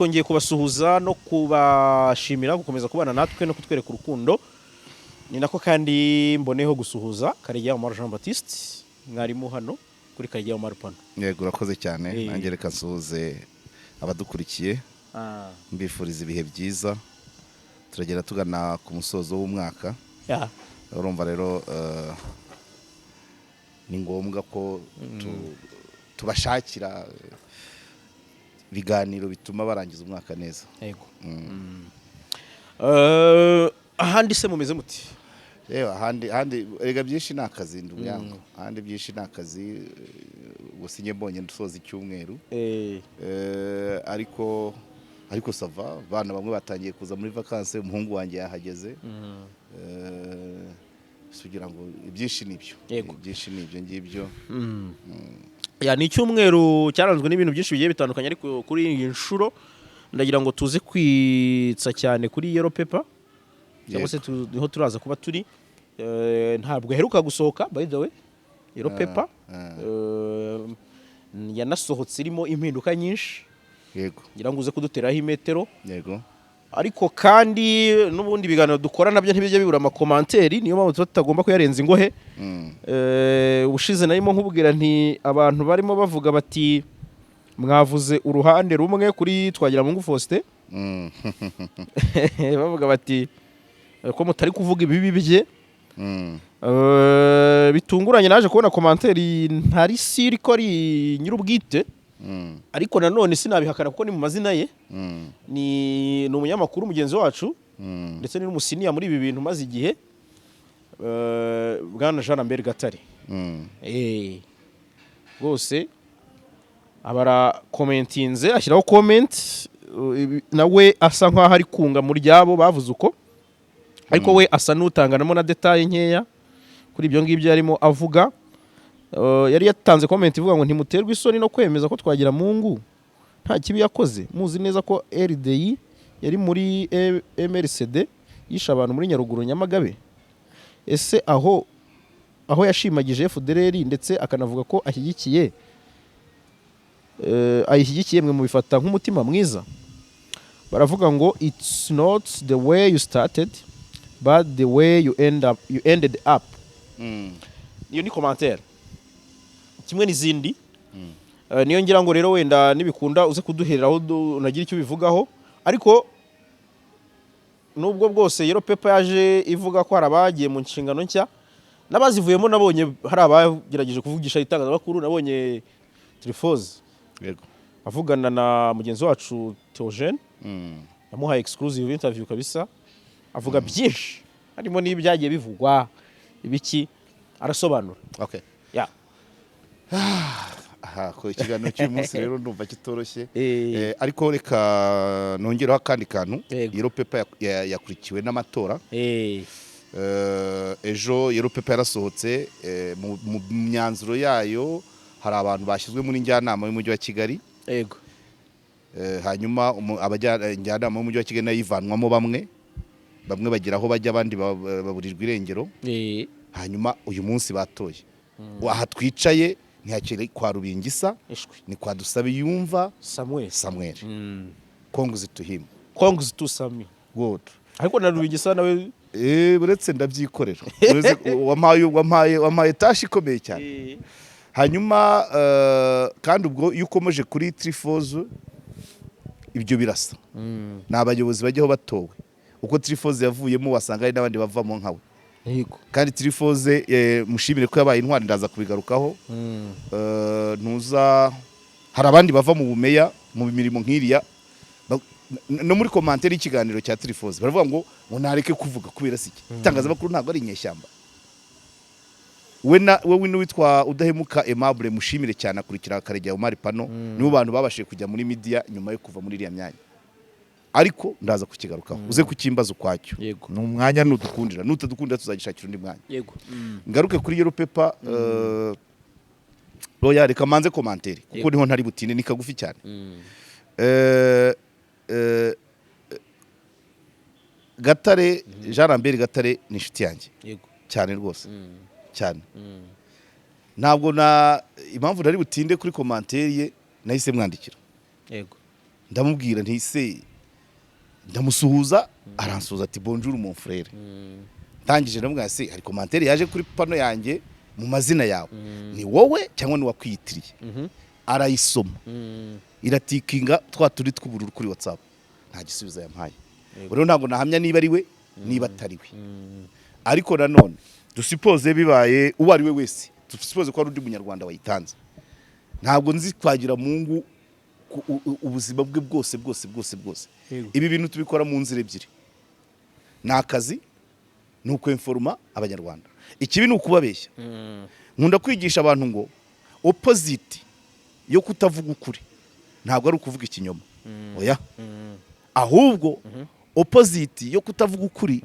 Twongeye kubasuhuza no kubashimira gukomeza kubana natwe no kutwereka urukundo. Ni nako kandi mboneho gusuhuza Karegeya Jean Baptiste mwarimu hano kuri Karegeya Pano. Yego urakoze cyane nanjye reka nsuhuze abadukurikiye. Mbifuriza ibihe byiza. Turagera tugana ku musozo w'umwaka. Urumva rero ni ngombwa ko tubashakira biganiro bituma barangiza umwaka neza. Yego. Ahandi se mumeze muti? Yewe ahandi erega byinshi nakazi ndumyango. Ahandi byinshi nakazi gusinye mbonye ndusoza icyumweru. Ariko sava bana bamwe batangiye kuza muri vacances, umuhungu wanjye yahageze. Sugira ngo ibyinshi nibyo. Ibyinshi nibyo ngibyo. Ya ni icyumweru cyaranzwe n'ibintu byinshi bigiye bitandukanye, ariko kuri iyi nshuro ndagira ngo tuze kwitsa cyane kuri yellow paper. Cyangwa se niho turaza kuba turi. Ntabwo heruka gusohoka by the way. Yellow paper yanasohotse irimo impinduka nyinshi. Yego. Ngira ngo uze kuduteraho imetero. Yego. Ariko kandi n'ubundi biganiro dukora nabyo ntibijya bibura amakomanteri, niyo mpamvu tutagomba kuyarenza ingohe. Ubushize narimo nkubwira nti abantu barimo bavuga bati mwavuze uruhande rumwe kuri Twagiramungu Faustin. Bavuga bati ko mutari kuvuga ibibi bye. Bitunguranye naje kubona komanteri ntari siri ko ari nyirubwite. Ariko nanone sinabihakana kuko ni mu mazina ye. Ni umunyamakuru mugenzi wacu ndetse ni n'umusiniya muri ibi bintu maze igihe. Bwana Jean Gatare. Rwose abara commentinze ashyiraho comment nawe asa nkaho ari kunga muri ryabo bavuze uko, ariko we asa n'utanganamo na detail nkeya kuri ibyo ngibyo yarimo avuga. Yari yatanze comment ivuga ngo ntimuterwe isoni no kwemeza ko Twagiramungu nta kibi yakoze, muzi neza ko RDI yari muri MRCD yisha abantu muri Nyaruguru Nyamagabe. Ese aho yashimagije FDLR ndetse akanavuga ko ayishyigikiye mwe mu bifata nk'umutima mwiza. Baravuga ngo it's not the way you started but the way you ended up. Iyo ni commentaire kimwe n'izindi. Niyo ngira ngo rero wenda nibikunda uze kuduhereraho unagira icyo bivugaho. Ariko nubwo bwose yellow paper yaje ivuga ko harabagiye mu nshingano nshya n'abazivuyemo, nabonye hari abagerageje kuvugisha itangazamakuru. Nabonye TRIPHOSE yego avugana na mugenzi wacu Theogene, yamuhaye exclusive interview kabisa, avuga byinshi harimo n'ibyagiye bivugwa ibiki arasobanura. Okay. Ya ko ikiganiro cy'umunsi rero ndumva kitoroshye. Ariko reka nongeraho akandi kantu. Yellow paper yakurikiwe n'amatora. Ejo yellow paper yarasohotse. Mu myanzuro yayo hari abantu bashyizwe muri njyanama y'umujyi wa Kigali. Yego. Hanyuma abajyanama y'umujyi wa Kigali nayivanwamo bamwe bagira aho bajya, abandi baburirwa irengero. Hanyuma uyu munsi batoye. Aha twicaye ntihakiri kwa Rubingisa, ni kwa Dusabiyumva Samuel. Konguzi to him. Konguzi to Sami. Good. Ariko na Rubingisa nawe buretse ndabyikorera. Wamaye tashi ikomeye cyane. Hanyuma kandi ubwo iyo ukomeje kuri TRIPHOSE ibyo birasa. N'abayobozi bajyaho batowe. Uko TRIPHOSE yavuyemo wasanga ari n'abandi bavamo nkawe. Kandi TRIPHOSE mushimire ko yabaye intwari, ndaza kubigarukaho. Ntuza hari abandi bava mu bumeya mu mirimo nk'iriya. No muri commentaire y'ikiganiro cya TRIPHOSE baravuga ngo nareke kuvuga kubera siki itangazamakuru ntabwo ari inyeshyamba. Wowe n'uwitwa Udahemuka Aimable mushimire cyane akurikira Karegeya Pano, nibo bantu babashije kujya muri media nyuma yo kuva muri iriya myanya. Ariko ndaza kukigarukaho uze kukimbaza ukwacyo. Ni umwanya nudukundira, nutadukundira tuzagishakira undi mwanya. Yego. Ngaruke kuri yellow paper. Oya reka manze commentaire kuko niho ntari butine ni kagufi cyane. Gatare Jean Gatare ni inshuti yanjye. Yego. Cyane rwose. Cyane. Ntabwo impamvu nari butinde kuri commentaire ye nahise mwandikira. Yego. ndamubwira nti se ndamusuhuza aransuhuza ati bonjour mon frère tangije ndamubwira se hari commentaire yaje kuri pano yanjye mu mazina yawe ni wowe cyangwa ni wakwitiriye arayisoma iratikinga twa turi tw'ubururu kuri WhatsApp nta gisubizo yampaye rero ntabwo nahamya niba ari we niba atari we ariko nanone dusipoze bibaye uwo ari we wese dusipoze ko ari undi munyarwanda wayitanze ntabwo nzi kwagira Mungu ubuzima bwe bwose ibi bintu tubikora mu nzira ebyiri nakazi nuko informa abanyarwanda ikibi ni ukubabeshya nkunda kwigisha abantu ngo opposite yo kutavuga ukuri ntabwo ari ukuvuga ikinyoma oya ahubwo opposite yo kutavuga ukuri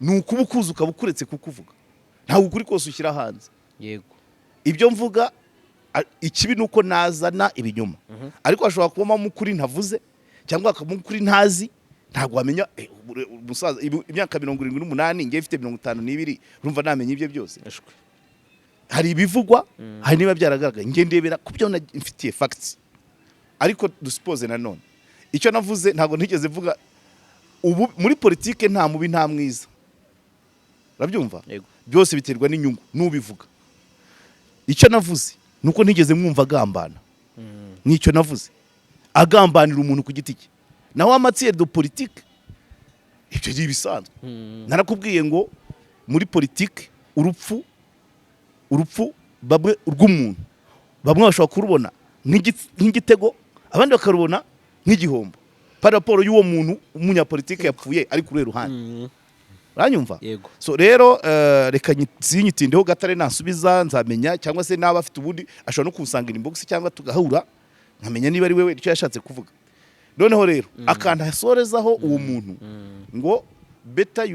ni ukuba ukuza ukaba ukuretse kukuvuga ntabwo ukuri kose ushyira hanze yego ibyo mvuga ikibi nuko nazana ibinyoma ariko ashobora kuba mu kuri ntavuze cyangwa akamu kuri ntazi ntabwo wamenya umusaza imyaka 78 ngiye mfite 52 urumva namenye ibyo byose hari ibivugwa hari niba byaragaragaye ngiye ndebera ku byo mfitiye facts ariko dusipoze nanone icyo navuze ntabwo ntigeze vuga ubu muri politike nta mubi nta mwiza urabyumva byose biterwa n'inyungu nubivuga icyo navuze nuko ntigeze mwumva agambana nicyo navuze agambanira umuntu ku giti cye naho amatsiye de politique ibyo ari bisanzwe narakubwiye ngo muri politique urupfu babwe rw'umuntu bamwe bashobora kurubona nk'igitego abandi bakarubona nk'igihombo par rapport y'uwo muntu umunyapolitike yapfuye ari kuri ruhande uranyumva so rero reka zinyitindeho gatare nasubiza nzamenya cyangwa se naba afite ubundi ashobora no kusangira inbox cyangwa tugahura nkamenya niba ari wewe icyo yashatse kuvuga noneho rero akanda yasorezaho uwo muntu ngo beta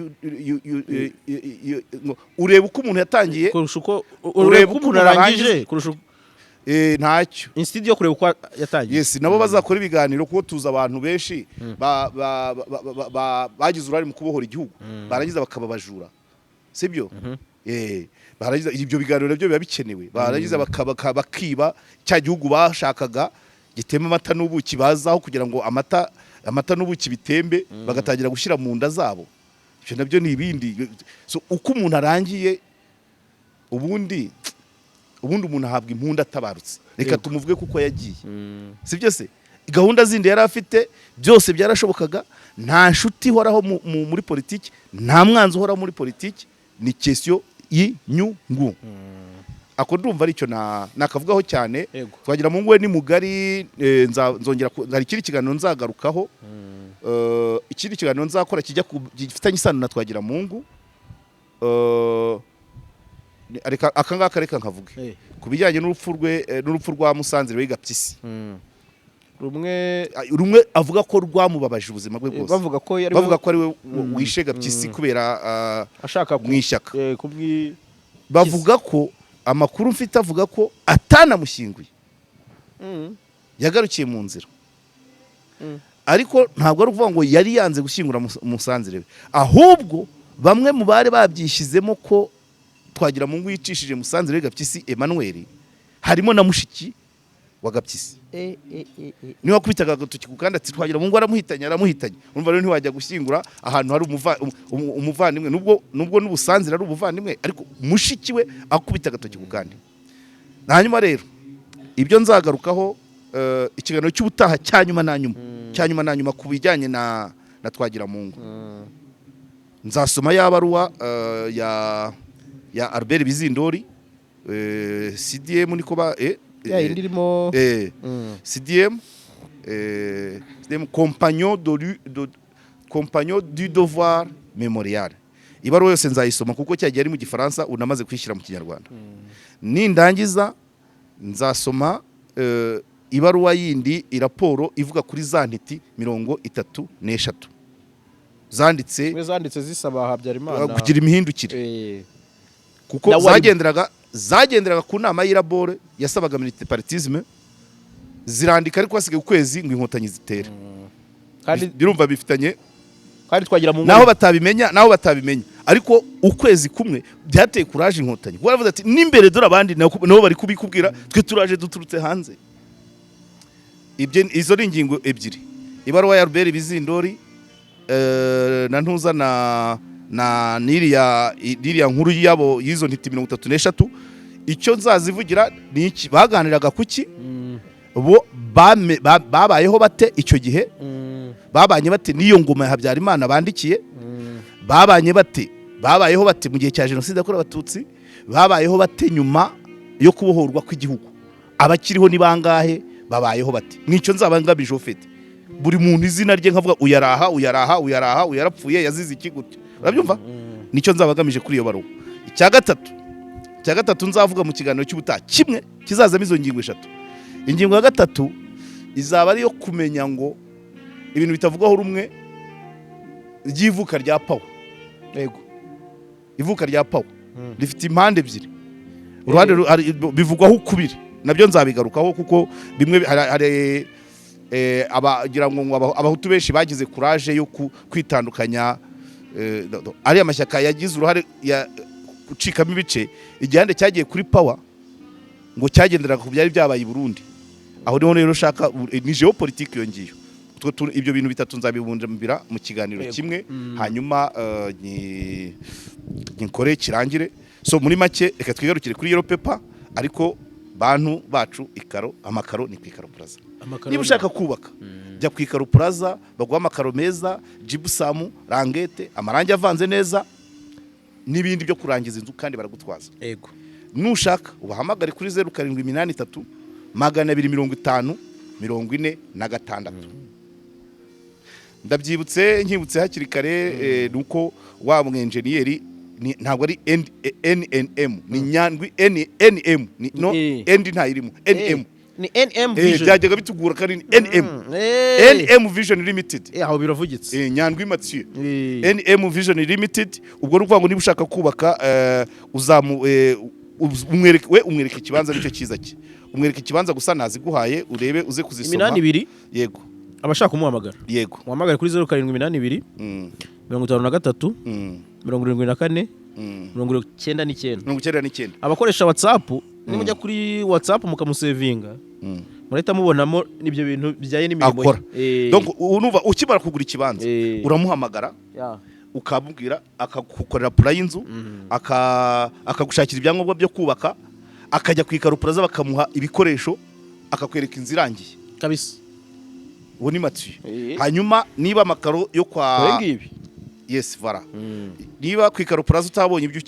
ureba uko umuntu yatangiye ureba uko umuntu arangije ntacyo institute yo kureba uko yatangiye yes nabo bazakora ibiganiro kuko tuza abantu benshi bagize urari mu kubohora igihugu barangiza bakababajura sibyo barangiza ibyo biganiro nabyo biba bikenewe barangiza bakiba cya gihugu bashakaga gitema amata n'ubuki bazaho kugira ngo amata n'ubuki bitembe bagatangira gushyira mu nda zabo ibyo nabyo ni ibindi so uko umuntu arangiye ubundi umuntu ahabwa impunda atabarutse reka tumuvuge kuko yagiye sibyo se gahunda zindi yari afite byose byarashobokaga nta nshuti ihoraho muri politiki nta mwanzi uhoraho muri politiki ni question y'inyungu ako ndumva aricyo nakavugaho cyane twagira mu ngwe ni mugari nzongera hari kiri kiganiro nzagarukaho ikindi kiganiro nzakora kijya gifitanye isano na twagira mu ngu akangaka reka nkavuge kubijyanye n'urupfu rwa Musanzire w'Igapyisi rumwe avuga ko rwamubabaje ubuzima bwe bwose bavuga ko ari we wishe Gapyisi kubera ashaka mwishyaka bavuga ko amakuru mfite avuga ko atanamushyinguye yagarukiye mu nzira ariko ntabwo ari ukuvuga ngo yari yanze gushyingura Musanzire ahubwo bamwe mu bari babyishyizemo ko twagira mu yicishije Musanzire w'Igapyisi Emmanuel harimo na mushiki wa Gapyisi niwe wakubitaga agatoki ku kandi ati twagira mu aramuhitanye urumva rero ntiwajya gushyingura ahantu hari umuvandimwe nubwo n'Ubusanzire ari ubuvandimwe ariko mushiki we akubita agatoki ku kandi hanyuma rero ibyo nzagarukaho ikiganiro cy'ubutaha cyanyuma na nyuma ku bijyanye na twagira mu ngo nzasoma yabaruwa ya Albert Bizindori CDM niko ba indirimo CDM compagnon du devoir mémorial ibaruwa yose nzayisoma kuko cyagiye ari mu gifaransa unamaze kwishyira mu kinyarwanda nindangiza nzasoma ibaruwa yindi iraporo ivuga kuri za ntiti 33 zanditse zisaba Habyarimana kugira imihindukire kuko zagenderaga ku nama y'irabore yasabaga multipartisme zirandika ariko hasigaye ukwezi ngo inkotanyi zitera kandi birumva bifitanye kandi twagira mu naho batabimenya ariko ukwezi kumwe byateye courage inkotanyi baravuze ati n'imbere dore abandi nabo bari kubikubwira twe turaje duturutse hanze izo ni ingingo ebyiri ibaruwa ya RBA Bizindori na ntuza na niriya nkuru yabo yizo ntiti 33 icyo nzazivugira ni iki baganiraga kuki bo babayeho bate icyo gihe babanye bate niyo ngoma ya Habyarimana bandikiye babanye bate babayeho bate mu gihe cya jenoside yakorewe abatutsi babayeho bate nyuma yo kubohorwa kw'igihugu abakiriho ni bangahe babayeho bate nicyo nzabangamije ofete buri muntu izina rye nkavuga uyaraha uyarapfuye yazize iki gute urabyumva nicyo nzabagamije kuri iyo baruwa icya gatatu nzavuga mu kiganiro cy'ubutaha kimwe kizazamo izo ngingo 3 ingingo ya gatatu izaba ari yo kumenya ngo ibintu bitavugwaho rumwe ry'ivuka rya Paul yego ivuka rya Paul rifite impande ebyiri uruhande bivugwaho ukubiri nabyo nzabigarukaho kuko bimwe hari abagira ngo abahutu benshi bagize courage yo kwitandukanya ari amashyaka yagize uruhare gucikamo ibice igihande cyagiye kuri Power ngo cyagenderaga ku byari byabaye i Burundi aho niho rero shaka ni geopolitique yongiyo ibyo bintu bitatu nzabibunjambira mu kiganiro kimwe hanyuma nkore kirangire so muri make reka twigarukire kuri Yellow Paper ariko bantu bacu ikaro amakaro ni kwikaro plaza niba ushaka kubaka jya kwikaro plaza baguha amakaro meza gypsum rangete amarangi avanze neza n'ibindi byo kurangiza inzu kandi baragutwaza yego nushaka ubahamagare kuri 0783 250 46 ndabyibutse nkibutse hakiri kare nuko wa mwenjeniyeri ntabwo ari NNM ni nyandwi NNM no end ntayirimo NM ni NM Vision byajyaga bitugura kandi NM NM Vision Limited aho biravugitse nyandwi Mathieu NM Vision Limited ubwo ruvuga ngo niba ushaka kubaka umwereke ikibanza nicyo cyiza cye umwereke ikibanza gusa naziguhaye urebe uze kuzisoma 82 yego abashaka umuhamagara yego muhamagara kuri 0782 53 74 99 abakoresha WhatsApp nimujya kuri WhatsApp mukamusevinga murahita mubonamo nibyo bintu bijyaye n'imirimo donc unuva ukibara kugura ikibanza uramuhamagara ukabubwira akagukorera plan y'inzu akagushakira ibyangombwa byo kubaka akajya kwikaro plaza bakamuha ibikoresho akakwereka inzirangiye kabisa uwo ni Mathieu hanyuma niba amakaro yo kwa ngibi yes vara niba kwikaro plaza utabonye ibyo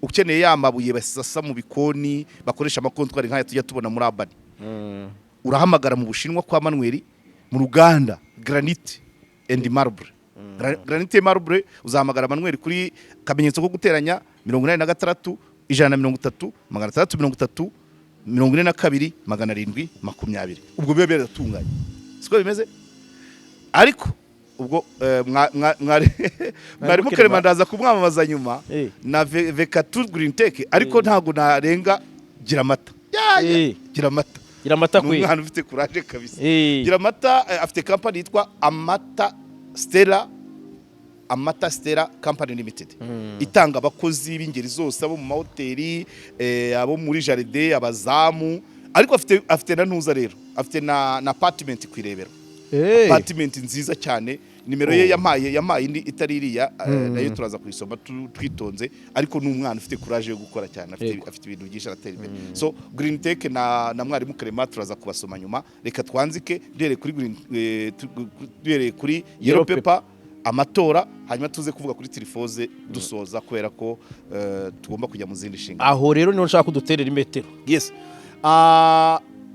ukeneye yamabuye basasa mu bikoni bakoresha amakontwari nkaya tujya tubona muri Abani urahamagara mu Bushinwa kwa Manuel mu ruganda Granite and Marble Granite Marble uzahamagara Manuel kuri kamenyetso ko guteranya 86 130 330 42 720 ubwo bibe biratunganye siko bimeze ariko ubwo mwari mukeremandaza kumwamamaza nyuma na Vekatur Green Tech ariko ntago narenga gira amata gira amata kwe umwana ufite courage kabisa gira amata afite company yitwa Amata Stella Company Limited itanga abakozi b'ingeri zose abo mu mahoteli abo muri jardin abazamu ariko afite na ntuza rero afite na apartment kwirebera apartment nziza cyane nimero ye yamaye indi itaririya nayo turaza kuyisoma twitonze ariko n'umwana ufite courage yo gukora cyane afite ibintu byinshi aratera imbere so Green Tech na mwarimu Clement turaza kubasoma nyuma reka twanzike duhere kuri Yellow Paper amatora hanyuma tuze kuvuga kuri TRIPHOSE dusoza kubera ko tugomba kujya mu zindi shinga aho rero niho nshaka kuduterera imetero yes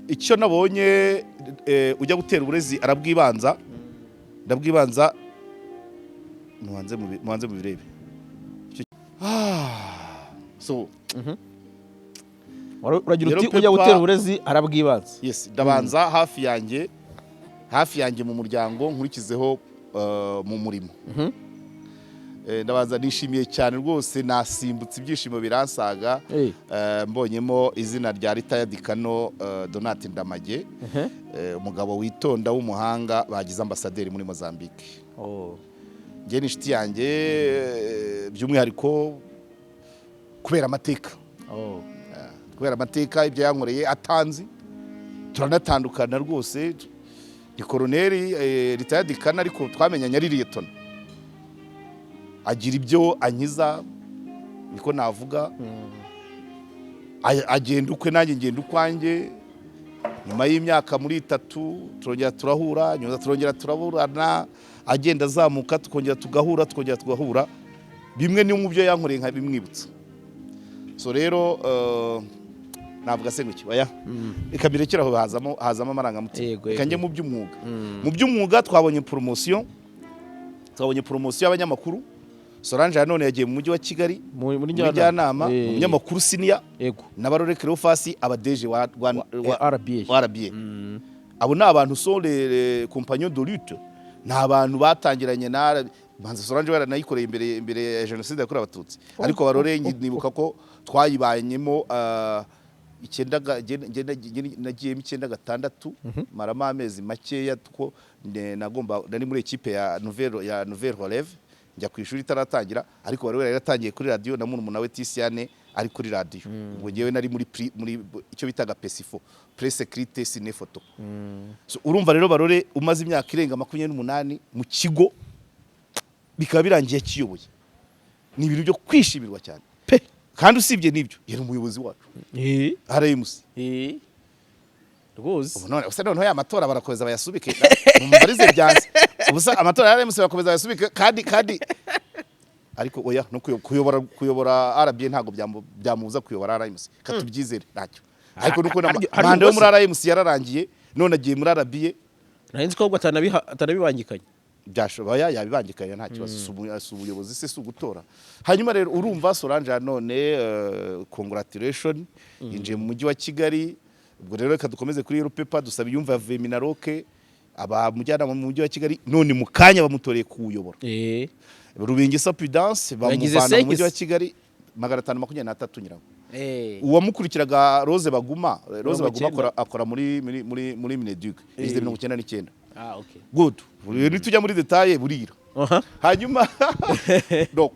icyo nabonye ujya gutera uburezi arabwibanza ndabwibanza muhanze mu birebe so uragira uti ujya gutera uburezi arabwibanza yes ndabanza hafi yanjye mu muryango nkurikizeho mu murimo ndabanza nishimiye cyane rwose nasimbutse ibyishimo biransaga mbonyemo izina rya Retired Kano Donat Ndamage umugabo witonda w'umuhanga bagize ambasaderi muri Mozambique nge nishiti yanjye by'umwihariko kubera amateka ibyo yankoreye atanzi turanatandukana rwose ni koroneri retired kana ariko twamenyanye ari liyetona agira ibyo ankiza niko navuga agenda ukwe nanjye ngenda ukwanjye nyuma y'imyaka muri 3 turongera turahura nyuma turongera turaburana agenda azamuka tukongera tugahura bimwe ni mu byo yankoreye nka bimwibutsa so rero navuga se nguki baya ikabirekera aho hazamo amarangamutima kanje mu by'umwuga twabonye promotion y'abanyamakuru Solange none yagiye mu mujyi wa Kigali muri njyanama umunyamakuru senior na Barore Cleophas abadeje wa RBA abo ni abantu sont les compagnons de lutte nta bantu batangiranye na banza Solange waranayikoreye imbere ya genocide yakorewe abatutsi ariko Barore nibuka ko twayibanyemo nagiye mu 96 marama amezi makeya two nagomba nari muri equipe ya Nouvelle Relève njya ku ishuri itaratangira ariko Barore yaratangiye kuri radio na muntu nawe Tisiane ari kuri radio ngo ngewe nari muri icyo bitaga PESIFO presse écrite ciné photo so urumva rero Barore umaze imyaka irenga 28 mu kigo bikaba birangiye kiyoboye ni ibintu byo kwishimirwa cyane pe kandi usibye nibyo yari umuyobozi wacu RMC rwose none usa none ya matora barakomeza bayasubike mumbarize byanze ubusa amatora ya RMC barakomeza bayasubike kandi ariko oya no kuyobora RBA ntago byamubuza kuyobora RMC katubyizere ntacyo ariko nuko manda yo muri RMC yararangiye none agiye muri RBA nahinze ko atanabibangikanye byashoboye yabibangikanye nta kibazo ubuyobozi se sugutora hanyuma rero urumva Solange none congratulation inje mu mujyi wa Kigali ubwo rero reka dukomeze kuri Europepa dusaba yumva Veminaroke aba mujyana mu mujyi wa Kigali none mu kanya bamutoreye kuuyobora Rubingisa Prudence bamuvana mu mujyi wa Kigali 523 nyiraho uwamukurikiraga Rose Baguma akora muri Mineduc 1999 okay good ni tujya muri detail burira hanyuma donc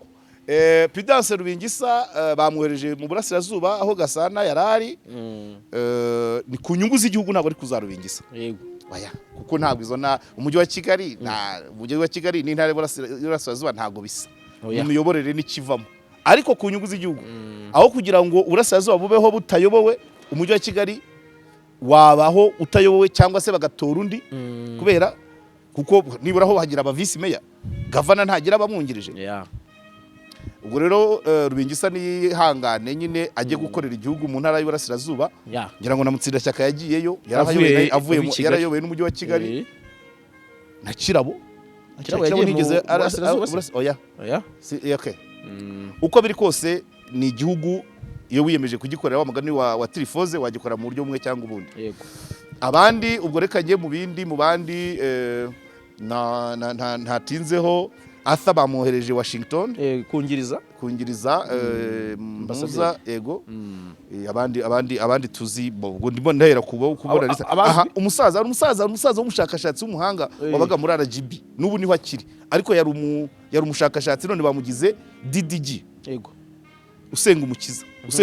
Prudence Rubingisa bamuhereje mu burasirazuba aho Gasana yarari ni ku nyungu z'igihugu ntabwo ari kuzarubingisa yego baya kuko ntabwo izona umujyi wa Kigali ni intare burasirazuba ntabwo bisa umuyoborere n'ikivamo ariko ku nyungu z'igihugu aho kugira ngo urasirazuba bubeho butayobowe umujyi wa Kigali wabaho utayobowe cyangwa se bagatora undi kubera kuko nibura ho hagira aba vice mayor governor ntagira abamwungirije ubwo rero Rubingisa ni hangane nyine ajye gukorera igihugu mu ntara y'Iburasirazuba ngira ngo na Mutsinda Shyaka yagiyeyo yarayoboye n'umujyi wa Kigali na Kirabo nigeze oya okay uko biri kose ni igihugu iyo wiyemeje kugikorera wa mugani wa TRIPHOSE wagikora mu buryo bumwe cyangwa ubundi yego abandi ubwo reka ngiye mu bandi ntatinzeho Arthur bamuhereje Washington kungiriza mbasaza yego abandi tuzi ubwo ndimo ndahera kubona lisa umusaza w'umushakashatsi w'umuhanga wabaga muri RGB n'ubu niho akiri ariko yari umushakashatsi none bamugize DDG yego usenga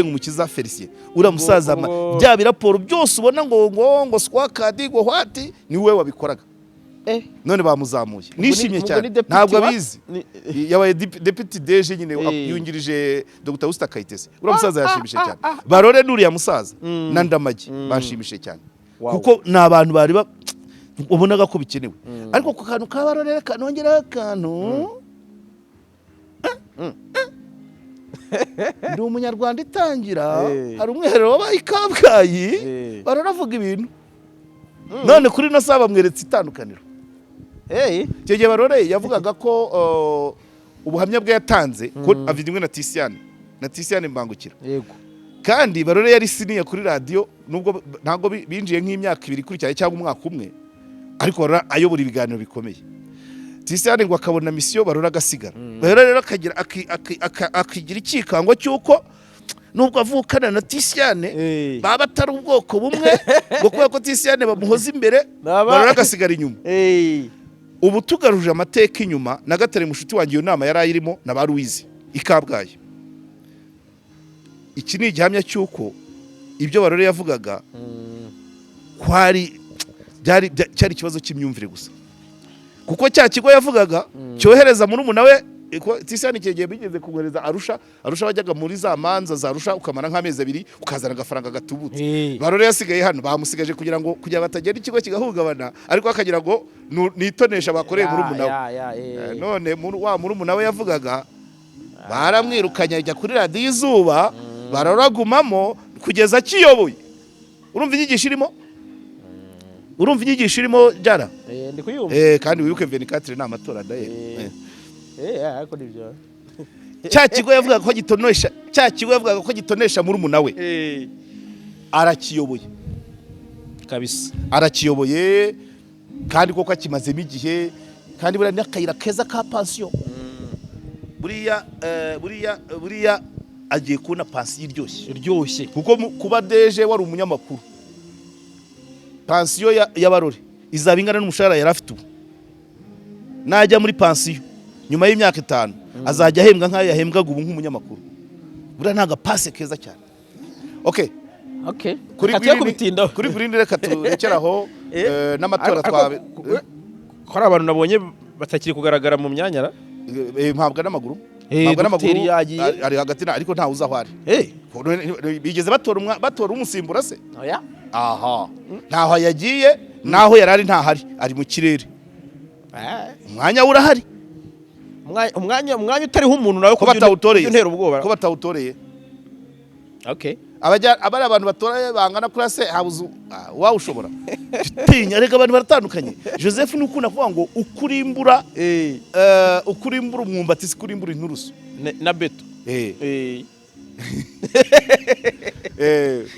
umukiza Felicien uramusaza bya biraporo byose ubona ngo squad go hwati ni we wabikoraga none bamuzamuye nishimye cyane ntabwo abizi yabaye deputy DG nyine yungirije Dr. Usta Kayitesi uramusaza yashimishije cyane Barore nuriya musaza na Ndamagi bashimishije cyane kuko nabantu bari ubonaga ko bikenewe ariko ku kantu ka Barore kanongera akantu ndi umunyarwanda itangira hari umwiherero wabaye Kabgayi baranavuga ibintu none kuri no saba mweretse itandukaniro Cyege Barore yavugaga ko ubuhamya bwe yatanze ko avidimwe na Tisiane mbangukira yego kandi Barore yari siniya kuri radio nubwo ntago binjiye nk'imyaka 2 kuri cyane cyangwa umwaka umwe ariko ayobora ibiganiro bikomeye Tisiane ngo akabona mission Barore agasigara rero akagira akigira ikikango cyuko nubwo avukana na Tisiane baba atari ubwoko bumwe ngo kuba ko Tisiane bamuhoza imbere Barore agasigara inyuma ubu tugaruje amateka inyuma na Gatare mushuti wangiye iyo nama yarayirimo na baruwizi ikabgaye iki ni igihamya cyuko ibyo Barore yavugaga kwari cyari ikibazo cy'imyumvire gusa kuko cya kigo yavugaga cyohereza muri umunawe tisani kigiye bigeze kugohereza Arusha bajyaga muri za manza za Arusha ukamara nk'amezi 2 ukazana agafaranga gatubutse Barore yasigaye hano bamusigaje kugira batagera ikigo kigahungabana ariko akagira ngo nitonesha bakoreye muri umunawe none muri umunawe yavugaga baramwirukanya ajya kuri radiyo Izuba bararagumamo kugeza kiyoboye urumva inyigisho irimo jara ndi kuyumva kandi wibuke 24 ni amatora daye ariko nibyo cya kigo yavugaga ko gitonesha muri umunawe arakiyoboye kabisa arakiyoboye kandi koko akimazemo igihe kandi buriya n'akayira keza ka pansiyo buriya agiye kubona pansiyo iryoshye kuko kuba deje wari umunyamakuru pansiyo ya Barore izaba ingana n'umushahara yari afite ubu najya muri pansiyo nyuma y'imyaka 5 azajya ahembwa nk'ayo yahembwaga ubu nk'umunyamakuru buriya ntaga pase keza cyane okay kuri burindi reka turekeraho n'amatora twabe ko ari abantu nabonye batakiri kugaragara mu myanya mpabwa n'amaguru ari hagati ariko ntawe uzaho ari bigeze batora umusimbura se aha ntaho yagiye naho yarari ntahari ari mu kirere umwanya urahari umwanya utariho umuntu nawe ko batawutoreye abari abantu batora bangana kuri se habuze wawe ushobora tinya rega abantu baratandukanye Joseph ni ukunda kuvuga ngo ukurimbura umwumbati sikurimbura inturusu na beto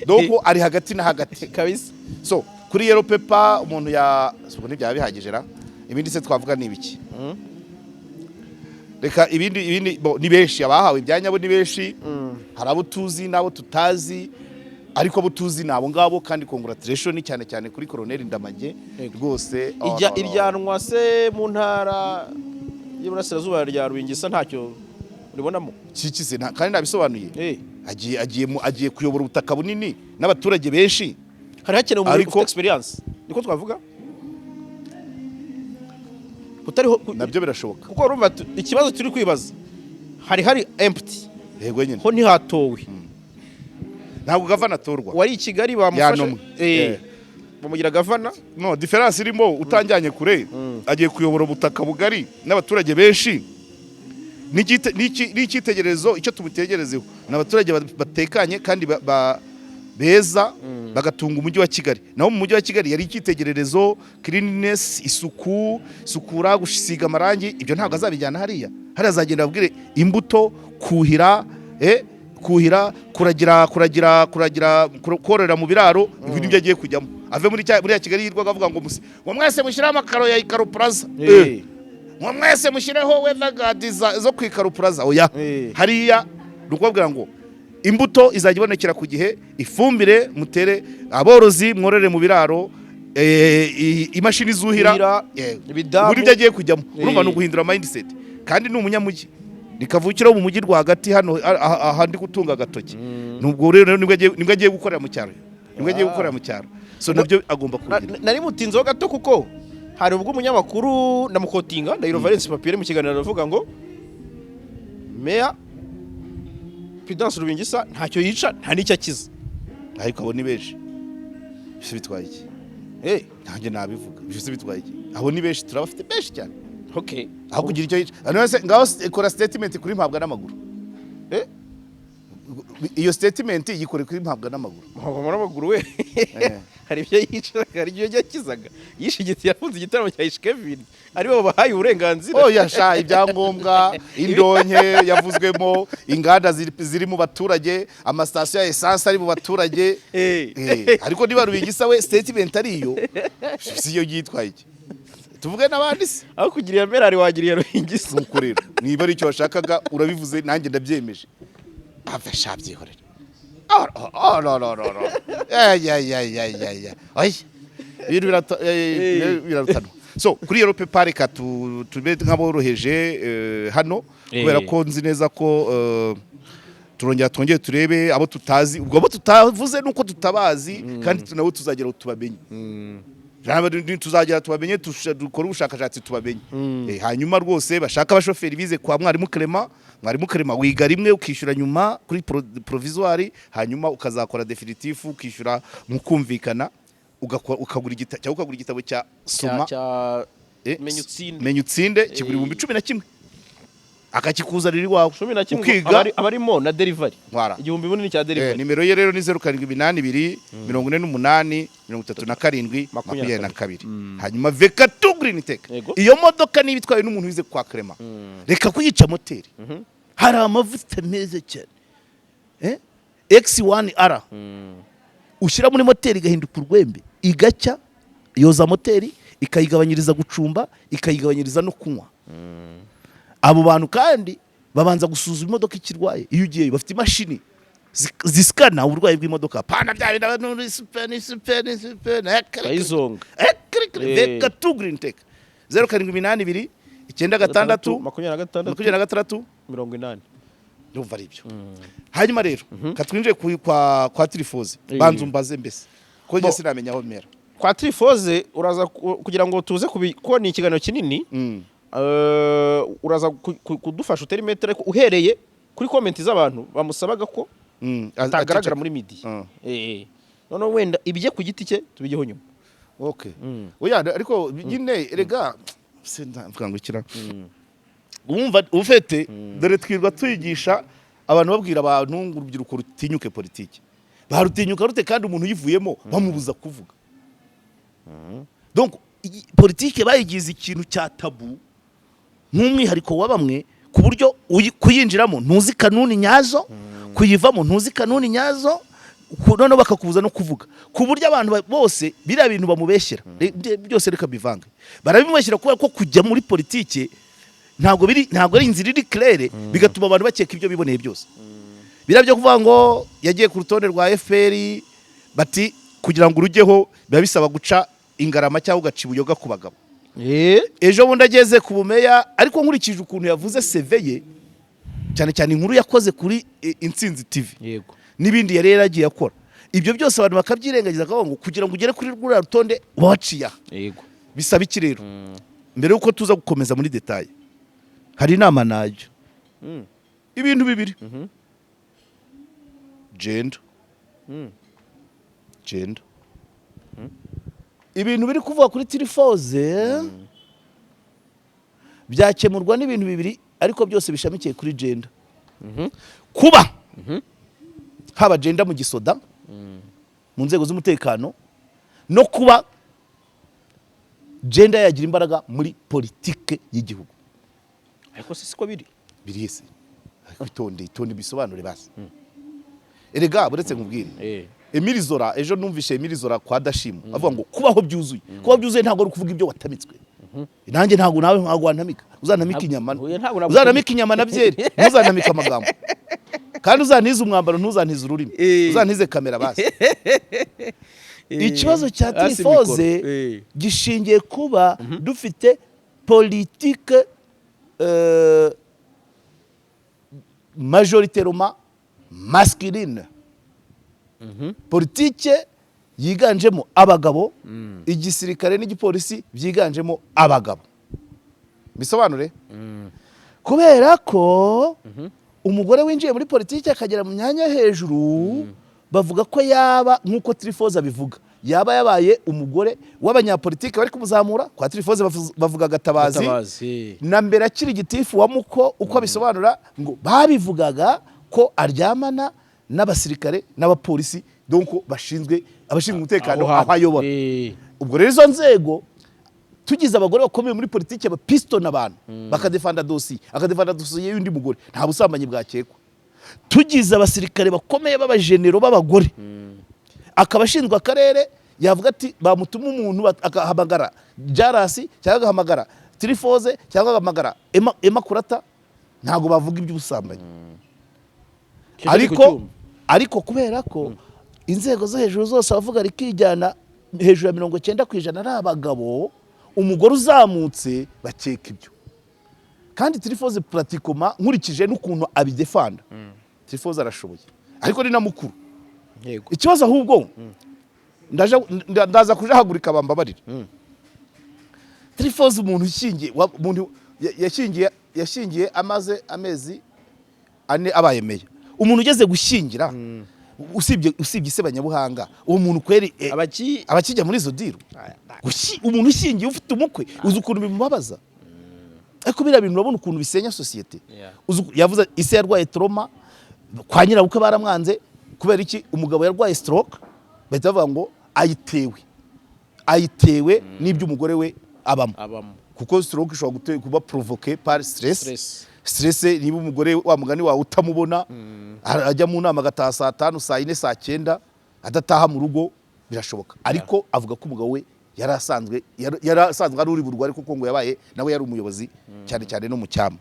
donc ari hagati na hagati kabisa so kuri yellow paper umuntu subone byaba bihagije ra ibindi se twavuga ni ibiki reka ibindi ni benshi abahawe ibyanyabo ni benshi harabo tuzi nabo tutazi ariko abo tuzi nabo ngabo kandi congratulation cyane cyane kuri Colonel Ndamage rwose iryanwa se mu ntara y'Iburasirazuba rya Rubingisa ntacyo uribonamo kikize kandi nabisobanuye agiye kuyobora ubutaka bunini n'abaturage benshi hari hakenewe umuntu experience niko twavuga nabyo birashoboka kuko urumva ikibazo turi kwibaza hari empty yego nyine ho ntihatowe ntabwo gavana atorwa wari i Kigali bamufashe bamugira gavana no difference irimo utanjyanye kure agiye kuyobora ubutaka bugari n'abaturage benshi n'icyitegererezo icyo tumutegerezeho n'abaturage batekanye kandi beza bagatunga umujyi wa Kigali naho mu mujyi wa Kigali yari icyitegererezo cleanliness isukura gusiga amarangi ibyo ntabwo azabijyana hariya azagenda abwire imbuto kuhira korera mu biraro ibintu byo agiye kujyamo ave muri ya Kigali yirwaga avuga ngo mwese mushyiraho amakaro ya Ikaro Plaza mwese mushyireho weather guards zo ku Ikaro Plaza oya hariya rukubwira ngo imbuto izajya ibonekera ku gihe ifumbire mutere aborozi mworere mu biraro imashini zuhira buri byo agiye kujyamo urumva no guhindura mindset kandi ni umunyamujyi nikavukira mu mujyi rwagati hano ahandi gutunga agatoki nubwo rero nibwo agiye gukorera mu cyaro so nabyo agomba kugira nari mutinzeho gato kuko hari ubwo umunyamakuru na mukotinga Ndahiro Valence Papier mu kiganiro aravuga ngo Mayor Prudence Rubingisa ntacyo yica nta n'icyo akiza ariko abo ni benshi bise bitwaye iki ntanjye nabivuga bise bitwaye iki abo ni benshi turabafite benshi cyane okay aho kugira icyo yica ngaho ikora statement kuri mpabwa n'amaguru iyo statement yikore kuri mpabwa n'amaguru we hari ibyo yica hari ibyo yakizaga yishigiti yafunze igitaramo cya Kevin aribo bahaye uburenganzira yasha ibyangombwa indonke yavuzwemo inganda ziri mu baturage amastation ya essence ari mu baturage ariko niba Rubingisa we statement ariyo siyo yitwaye iki tuvuge n'abandi se aho kugirira Merari wagiriye Rubingisa ukorera niba ari cyo washakaga urabivuze nanjye ndabyemeje afasha byihorera no biratano so kuri yellow paper reka tube nk'aboroheje hano kubera ko nzi neza ko twongeye turebe abo tutazi ubwo abo tutavuze nuko tutabazi kandi nabo tuzagera tubamenye tuzagera tubamenye dukora ubushakashatsi tubamenye hanyuma rwose bashaka abashoferi bize kwa mwarimu Clement wiga rimwe ukishyura nyuma kuri provisoire hanyuma ukazakora definitif ukishyura mukumvikana ukagura igitabo cya soma menye utsinde kigura 11,000 akakikuzanira iwawe ukiga abarimo na delivery igihumbi bunini cya delivery nimero ye rero ni 0782 48 37 22 hanyuma veka tu green tech iyo modoka ni bitwaye n'umuntu wize kwa Clement reka kuyica moteri hari amavuta meze cyane X1R ushyira muri moteri gahinduka urwembe igacya yoza moteri ikayigabanyiriza gucumba ikayigabanyiriza no kunywa abo bantu kandi babanza gusuzuma imodoka ikirwaye iyo ugiye bafite imashini zisikana uburwayi bw'imodoka pana bya ayizonga veka tu green tech 0782 96 80 ndumva ari byo hanyuma rero katwinjiye kwa TRIPHOSE banza umbaze mbese ko njye sinamenya aho mera kwa TRIPHOSE uraza kugira ngo tuze ko ni ikiganiro kinini uraza kudufasha utera imetero ariko uhereye kuri comment z'abantu bamusabaga ko atagaragara muri media none wenda ibije ku giti cye tubigeho nyuma okay oya ariko nyine rega sindavuga ngo ikira umva ufete dore twirwa tuyigisha abantu babwira abantu urubyiruko rutinyuke politiki barutinyuka rute kandi umuntu yivuyemo bamubuza kuvuga donc politiki bayigize ikintu cya tabu nk'umwihariko wa bamwe ku buryo kuyinjiramo ntuzi kanuni nyazo kuyivamo ntuzi kanuni nyazo none bakakubuza no kuvuga ku buryo abantu bose biriya bintu bamubeshyera byose reka bivange barabimubeshyira kubera ko kujya muri politiki ntabwo ari inzira iri claire bigatuma abantu bakeka ibyo biboneye byose birabyo kuvuga ngo yagiye ku rutonde rwa FPR bati kugira ngo urujyeho biba bisaba guca ingarama cyangwa ugaca ibuyoga ku bagabo ejo bundi ageze ku bumeya ariko nkurikije ukuntu yavuze CV ye cyane cyane inkuru yakoze kuri Intsinzi TV yego n'ibindi yari yaragiye akora ibyo byose abantu bakabyirengagiza akavuga ngo kugira ngo ugere kuri rwa rutonde waciya yego bisaba iki rero mbere yuko tuza gukomeza muri detail hari inama najyo ibintu bibiri gender ibintu biri kuvuga kuri TRIPHOSE byakemurwa n'ibintu bibiri ariko byose bishamikiye kuri gender kuba haba gender mu gisoda mu nzego z'umutekano no kuba gender yagira imbaraga muri politike y'igihugu ariko siko biri yese itonde bisobanure basi erega buretse nkubwire Emile Zora ejo numvishe Emile Zora kwa Dashimu avuga ngo kubaho byuzuye ntabwo ari kuvuga ibyo watamitswe nanjye ntabwo nawe ntabwo wantamika uzanamika inyama na byeri ntuzanamika amagambo kandi uzantize umwambaro ntuzantize ururimi uzantize kamera basi ikibazo cya TRIPHOSE gishingiye kuba dufite politique majoritairement masculine politike yiganjemo abagabo igisirikare n'igipolisi byiganjemo abagabo bisobanure kubera ko umugore winjiye muri politike akagera mu myanya hejuru bavuga ko yaba nk'uko TRIPHOSE abivuga yaba yabaye umugore w'abanyapolitike bari kumuzamura kwa TRIPHOSE bavuga Gatabazi na mbere akiri gitifu wa muko uko abisobanura ngo babivugaga ko aryamana n'abasirikare n'abapolisi donc abashinzwe umutekano aho ayobora ubwo rero izo nzego tugize abagore bakomeye muri politike bapistona abantu bakadefanda dossier y'undi mugore nta busambanyi bwakekwa tugize abasirikare bakomeye b'abajenero b'abagore akabashinzwe akarere yavuga ati bamutuma umuntu akahamagara Jarasi cyangwa agahamagara TRIPHOSE cyangwa agahamagara Emma Kurata ntago bavuga iby'ubusambanyi ariko kubera ko inzego zo hejuru zose bavuga rikijyana hejuru ya 90% ari abagabo umugore uzamutse bakeka ibyo kandi TRIPHOSE pratikoma nkurikije n'ukuntu abidefanda TRIPHOSE arashoboye ariko ni na mukuru ikibazo ahubwo ndaza kujahagurika bambabarira. TRIPHOSE umuntu ushingiye umuntu yashingiye amaze amezi 4 abaye meya. Umuntu ugeze gushingira usibye isebanyabuhanga uwo muntu kweri abakijya muri izo diru. Umuntu ushingiye ufite umukwe uzi ukuntu bimubabaza. Ariko bira bintu urabona ukuntu bisenya societe. Yavuze ise yarwaye trauma kwa nyirabukwe baramwanze kubera iki umugabo yarwaye stroke bahita bavuga ngo ayitewe n'ibyo umugore we abamo. Kuko stroke ishobora kuba provoqué par stress niba umugore wa mugani wawe utamubona ajya mu nama gataha saa 5 saa 4 saa 9 adataha mu rugo birashoboka. Ariko avuga ko umugabo we yarasanzwe ari uri burwari kuko ngo yabaye nawe yari umuyobozi cyane no mu cyama.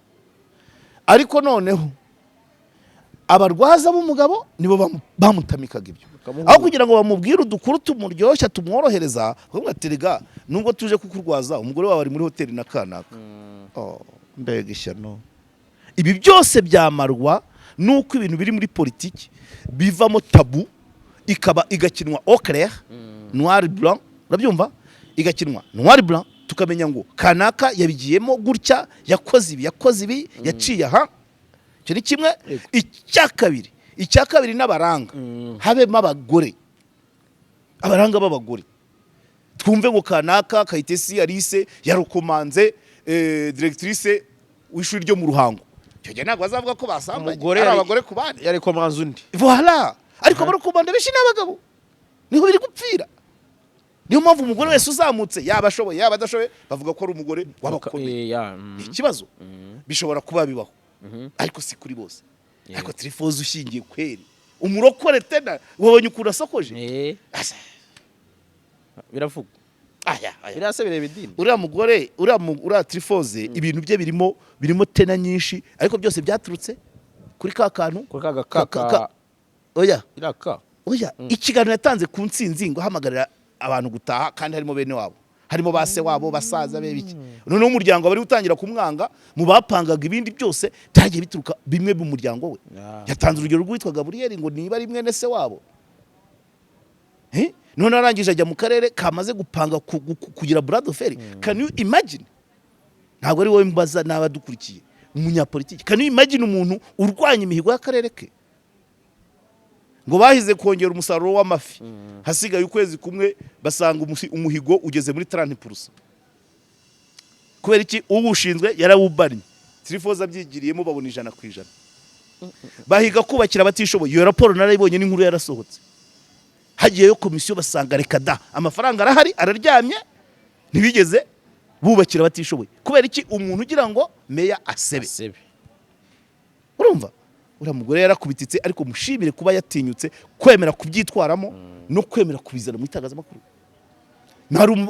Ariko noneho abarwaza b'umugabo nibo bamutamikaga ibyo aho kugira ngo bamubwire udukuru tumuryoshya tumworohereza bavuga ati rega nubwo tuje kukurwaza umugore wawe ari muri hoteli na kanaka. Mbega ishyano. Ibi byose byamarwa nuko ibintu biri muri politiki bivamo tabu igakinwa au clair noir blanc. Urabyumva igakinwa noir blanc tukamenya ngo kanaka yabigiyemo gutya yakoze ibi yaciye aha. Cyo ni kimwe. Icyakabiri n'abaranga habemo abagore abaranga b'abagore twumve ngo kanaka Kayitesi Alice yarukomanze directrice w'ishuri ryo mu Ruhango. Cyo gihe ntabwo bazavuga ko basambanye ari abagore ku bandi yarikomanze undi voilà. Ariko barukomanda benshi n'abagabo niho biri gupfira. Niyo mpamvu umugore wese uzamutse yaba ashoboye yaba adashoboye bavuga ko ari umugore w'abakomeye. Ikibazo bishobora kuba bibaho ariko si kuri bose. Ariko TRIPHOSE ushingiye kweri umurokore tena wabonye ukuntu asokoje biravuga birase birebidini. Uriya mugore uriya TRIPHOSE ibintu bye birimo tena nyinshi ariko byose byaturutse kuri ka kantu oya ikiganiro yatanze ku nsinzi ngo hamagarira abantu gutaha kandi harimo bene wabo harimo base wabo basaza be biki. Noneho umuryango bari gutangira kumwanga mu bapangaga ibindi byose byagiye bituruka bimwe mu muryango we. Yatanze urugero rwitwa Gabriel ngo niba ari mwene se wabo. None arangije ajya mu karere kamaze gupanga kugira blood affair. Can you imagine? Ntabwo ari wowe mbaza n'abadukurikiye umunyapolitiki. Can you imagine umuntu urwanya imihigo y'akarere ke? Ngo bahize kongera umusaruro w'amafi hasigaye ukwezi kumwe basanga umuhigo ugeze muri 30%. Kubera iki ubushinzwe yarawubaranye TRIPHOSE abyigiriyemo babona 100%. Bahiga kubakira batishoboye. Iyo raporo narayibonye n'inkuru yarasohotse. Hagiyeyo komisiyo basanga reka da amafaranga arahari araryamye ntibigeze bubakira batishoboye. Kubera iki umuntu ugira ngo meya asebe. Urumva uriya mugore yarakubititse ariko mushimire kuba yatinyutse kwemera kubyitwaramo no kwemera kubizana mu itangazamakuru.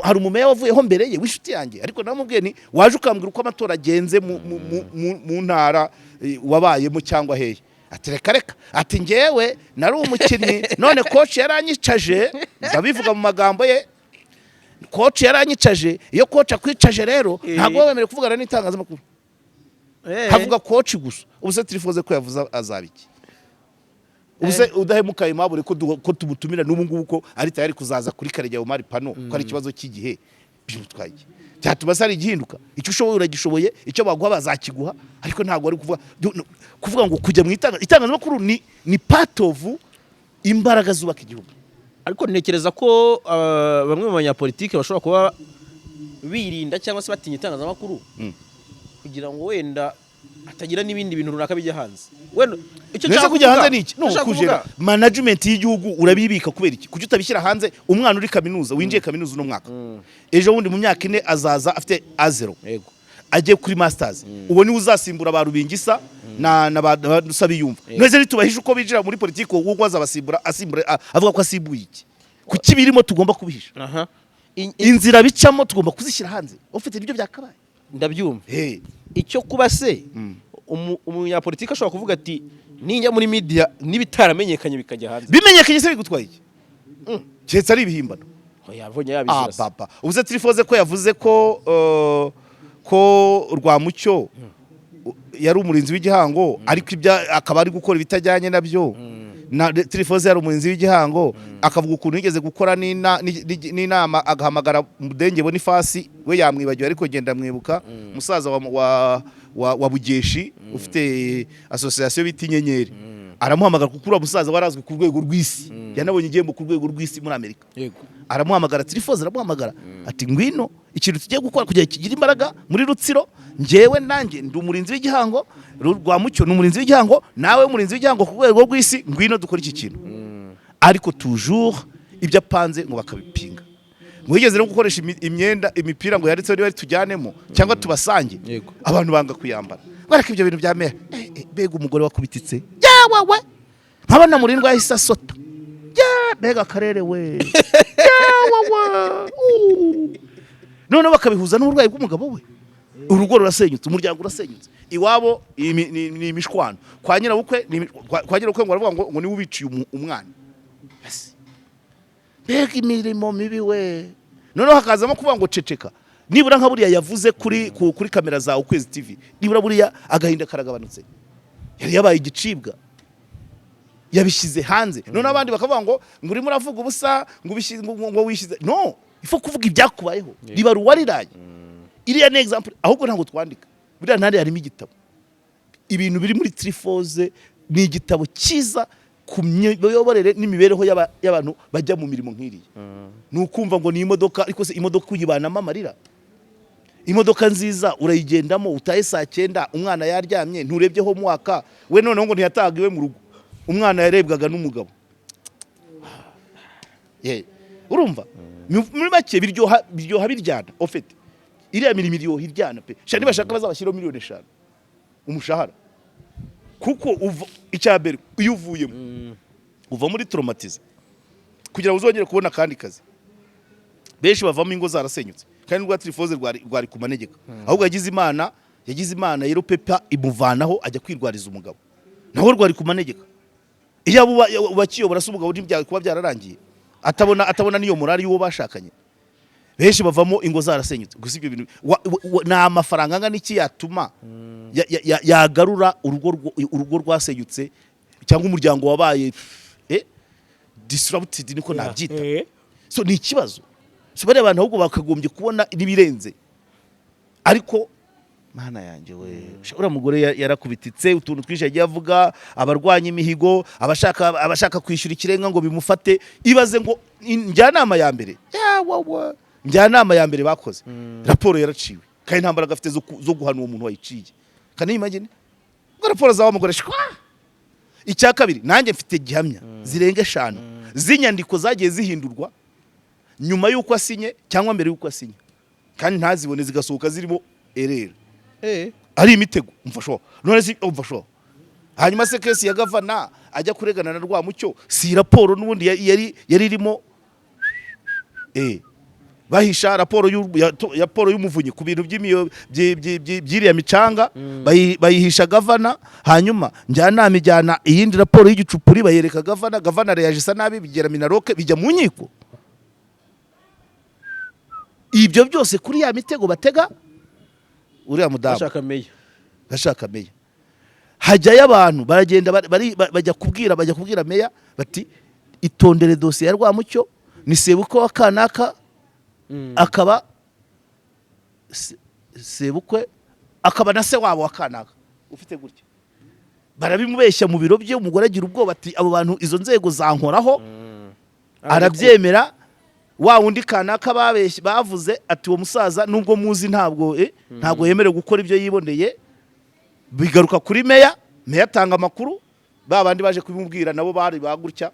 Hari umumeya wavuyeho mbere ye w'ishuti yanjye ariko namubwiye ni waje ukambwira uko amatora agenze mu ntara wabayemo cyangwa heye. Ati reka ati ngewe nari umukinnyi none coach yaranyicaje ndabivuga mu magambo ye. Coach yaranyicaje iyo coach akwicaje rero ntabwo wemere kuvugana n'itangazamakuru. Havuga coach gusa. Ubuse TRIPHOSE ko yavuze azabiki. Ubuse udahemuka imabure ko tumutumira n'ubu ngubu ko ari tayari kuzaza kuri Karegeya Omar Pano ko ari kibazo cy'igihe bimutwaye. Cyatuma sari gihinduka. Icyo ushoboye uragishoboye icyo baguha bazakiguha ariko ntabwo ari kuvuga ngo kujya mu itangazamakuru ni part of imbaraga zubaka igihugu. Ariko ntekereza ko bamwe mu banyapolitike bashobora kuba birinda cyangwa se batinya itangazamakuru kugira ngo wenda atagira n'ibindi bintu runaka bijya hanze. Wenda icyo cyangwa kujya hanze niki no kujera management y'igihugu urabibika kubera iki kujya utabishyira hanze. Umwana uri kaminuza winjiye kaminuza no mwaka ejo wundi mu myaka 4 azaza afite A0 yego agiye kuri masters uwo ni uzasimbura ba Rubingisa na Sabiyumva. Neze nitubahisha uko bijira muri politiki wo kwaza basimbura avuga ko asibuye iki ku kibirimo tugomba kubihisha. Inzira bicamo tugomba kuzishyira hanze ufite ibyo byakabaye. Ndabyumva icyo kuba se umunyapolitiki ashobora kuvuga ati ninjya muri media nibitaramenyekanye bikajya hanze. Bimenyekanye se bigutwaye iki? Cyetse ari ibihimbano. Yavonye yabishira. Papa ubuze TRIPHOSE ko yavuze ko Rwamucyo yari umurinzi w'igihango ariko ibya akaba ari gukora ibitajyanye nabyo na TRIPHOSE yari umurinzi w'igihango akavuga ukuntu yigeze gukora n'inama agahamagara Mudenge Bonifasi we yamwibagiwe ariko genda mwibuka musaza wa Bugeshi ufite association bita Inyenyeri aramuhamagara kuko musaza warazwe ku rwego rw'isi yanabonye igihembo ku rwego rw'isi muri Amerika aramuhamagara TRIPHOSE aramuhamagara ati ngwino ikintu tugiye gukora kugira kigira imbaraga muri Rutsiro njyewe nanjye ndi umurinzi w'igihango rwa mucyo n'umurinzi w'igihango nawe umurinzi w'igihango ku rwego rw'isi ngwino dukora iki kintu ariko toujours ibyo apanze ngo bakabipinga mwigeze no gukoresha imipira ngo yanditseho niba tujyanemo cyangwa tubasange abantu banga kuyambara baraka ibyo bintu bya meya bega umugore wakubititse yawe nkabona murindwa yahise asota bega akarere we yawe none bakabihuza n'uburwayi bw'umugabo we urugo rurasenyutse umuryango urasenyutse iwabo ni imishwano kwa nyirabukwe ngo baravuga ngo ni ubiciye umwana bega imirimo mibi we noneho hakazamo kuvuga ngo ceceka nibura nka buriya yavuze kuri kamera za Ukwezi TV nibura buriya agahinda karagabanutse yari yabaye igicibwa yabishyize hanze none abandi bakavuga ngo urimo uravuga ubusa ngo wishize no ifo kuvuga ibyakubayeho riba ruwariraye iriya ni example ahubwo ntabwo twandika buriya ntari harimo igitabo ibintu biri muri TRIPHOSE ni igitabo cyiza ku miyoborere n'imibereho y'abantu bajya mu mirimo nk'iriya ni ukumva ngo ni imodoka ariko se imodoka uyibanamo amarira imodoka nziza urayigendamo utaye saa 9 umwana yaryamye nturebyeho mwaka we noneho ngo ntiyatagiwe mu rugo umwana yarebwaga n'umugabo urumva muri make biryoha biryana ofete iriya mirimo iryoha iryana pe shani bashaka bazabashyiraho miliyoni 5 umushahara kuko icyambere iyo uvuyemo uva muri traumatize kugira ngo uzongere kubona kandi kazi benshi bavamo ingo zarasenyutse kandi rwa TRIPHOSE rwari ku manegeka ahubwo yagize imana yero pepa imuvanaho ajya kwirwariza umugabo naho rwari ku manegeka iyo ubakiyobora se umugabo ntibyawe kuba byararangiye atabona niyo morali y'uwo bashakanye benshi bavamo ingo zarasenyutse gusa ibyo bintu na amafaranga angana iki yatuma yagarura urugo rwasenyutse cyangwa umuryango wabaye disrupted niko nabyita so ni ikibazo so bari abantu ahubwo bakagombye kubona nibirenze ariko mana yanjye we ura mugore yarakubititse utuntu twisha yagiye avuga abarwanya imihigo abashaka kwishyura ikirenga ngo bimufate ibaze ngo njyanama ya mbere njyanama ya mbere bakoze raporo yaraciwe kandi ntambaraga afite zo guhana uwo muntu wayiciye kandi imagine ngo raporo zawo mugoresha icya kabiri nanjye mfite gihamya zirenga 5 zinyandiko zagiye zihindurwa nyuma yuko asinye cyangwa mbere yuko asinye kandi ntazibone zigasohoka zirimo erreur ari imitego umfasho none si umfasho hanyuma se case ya governor ajya kuregana na Rwamucyo si raporo nubundi yari irimo bahisha raporo y'umuvunyi ku bintu by'iriya micanga bayihisha governor hanyuma njyanama ijyana iyindi raporo y'igicupuri bayereka governor yajisa nabi bigera minaroke bijya mu nkiko ibyo byose kuri ya mitego batega uriya mudamu gashaka meya hajyayo abantu baragenda bajya kubwira meya bati itondere dosiye ya Rwamucyo ni sebukwe wa kanaka akaba sebukwe akaba na se wabo wa kanaka ufite gutya barabimubeshya mu biro bye umugore agira ubwoba ati abo bantu izo nzego zankoraho arabyemera wa wundi kanaka babeshye bavuze ati uwo musaza nubwo muzi ntabwo yemerewe gukora ibyo yiboneye bigaruka kuri meya atanga amakuru babandi baje kubimubwira nabo bari bagutya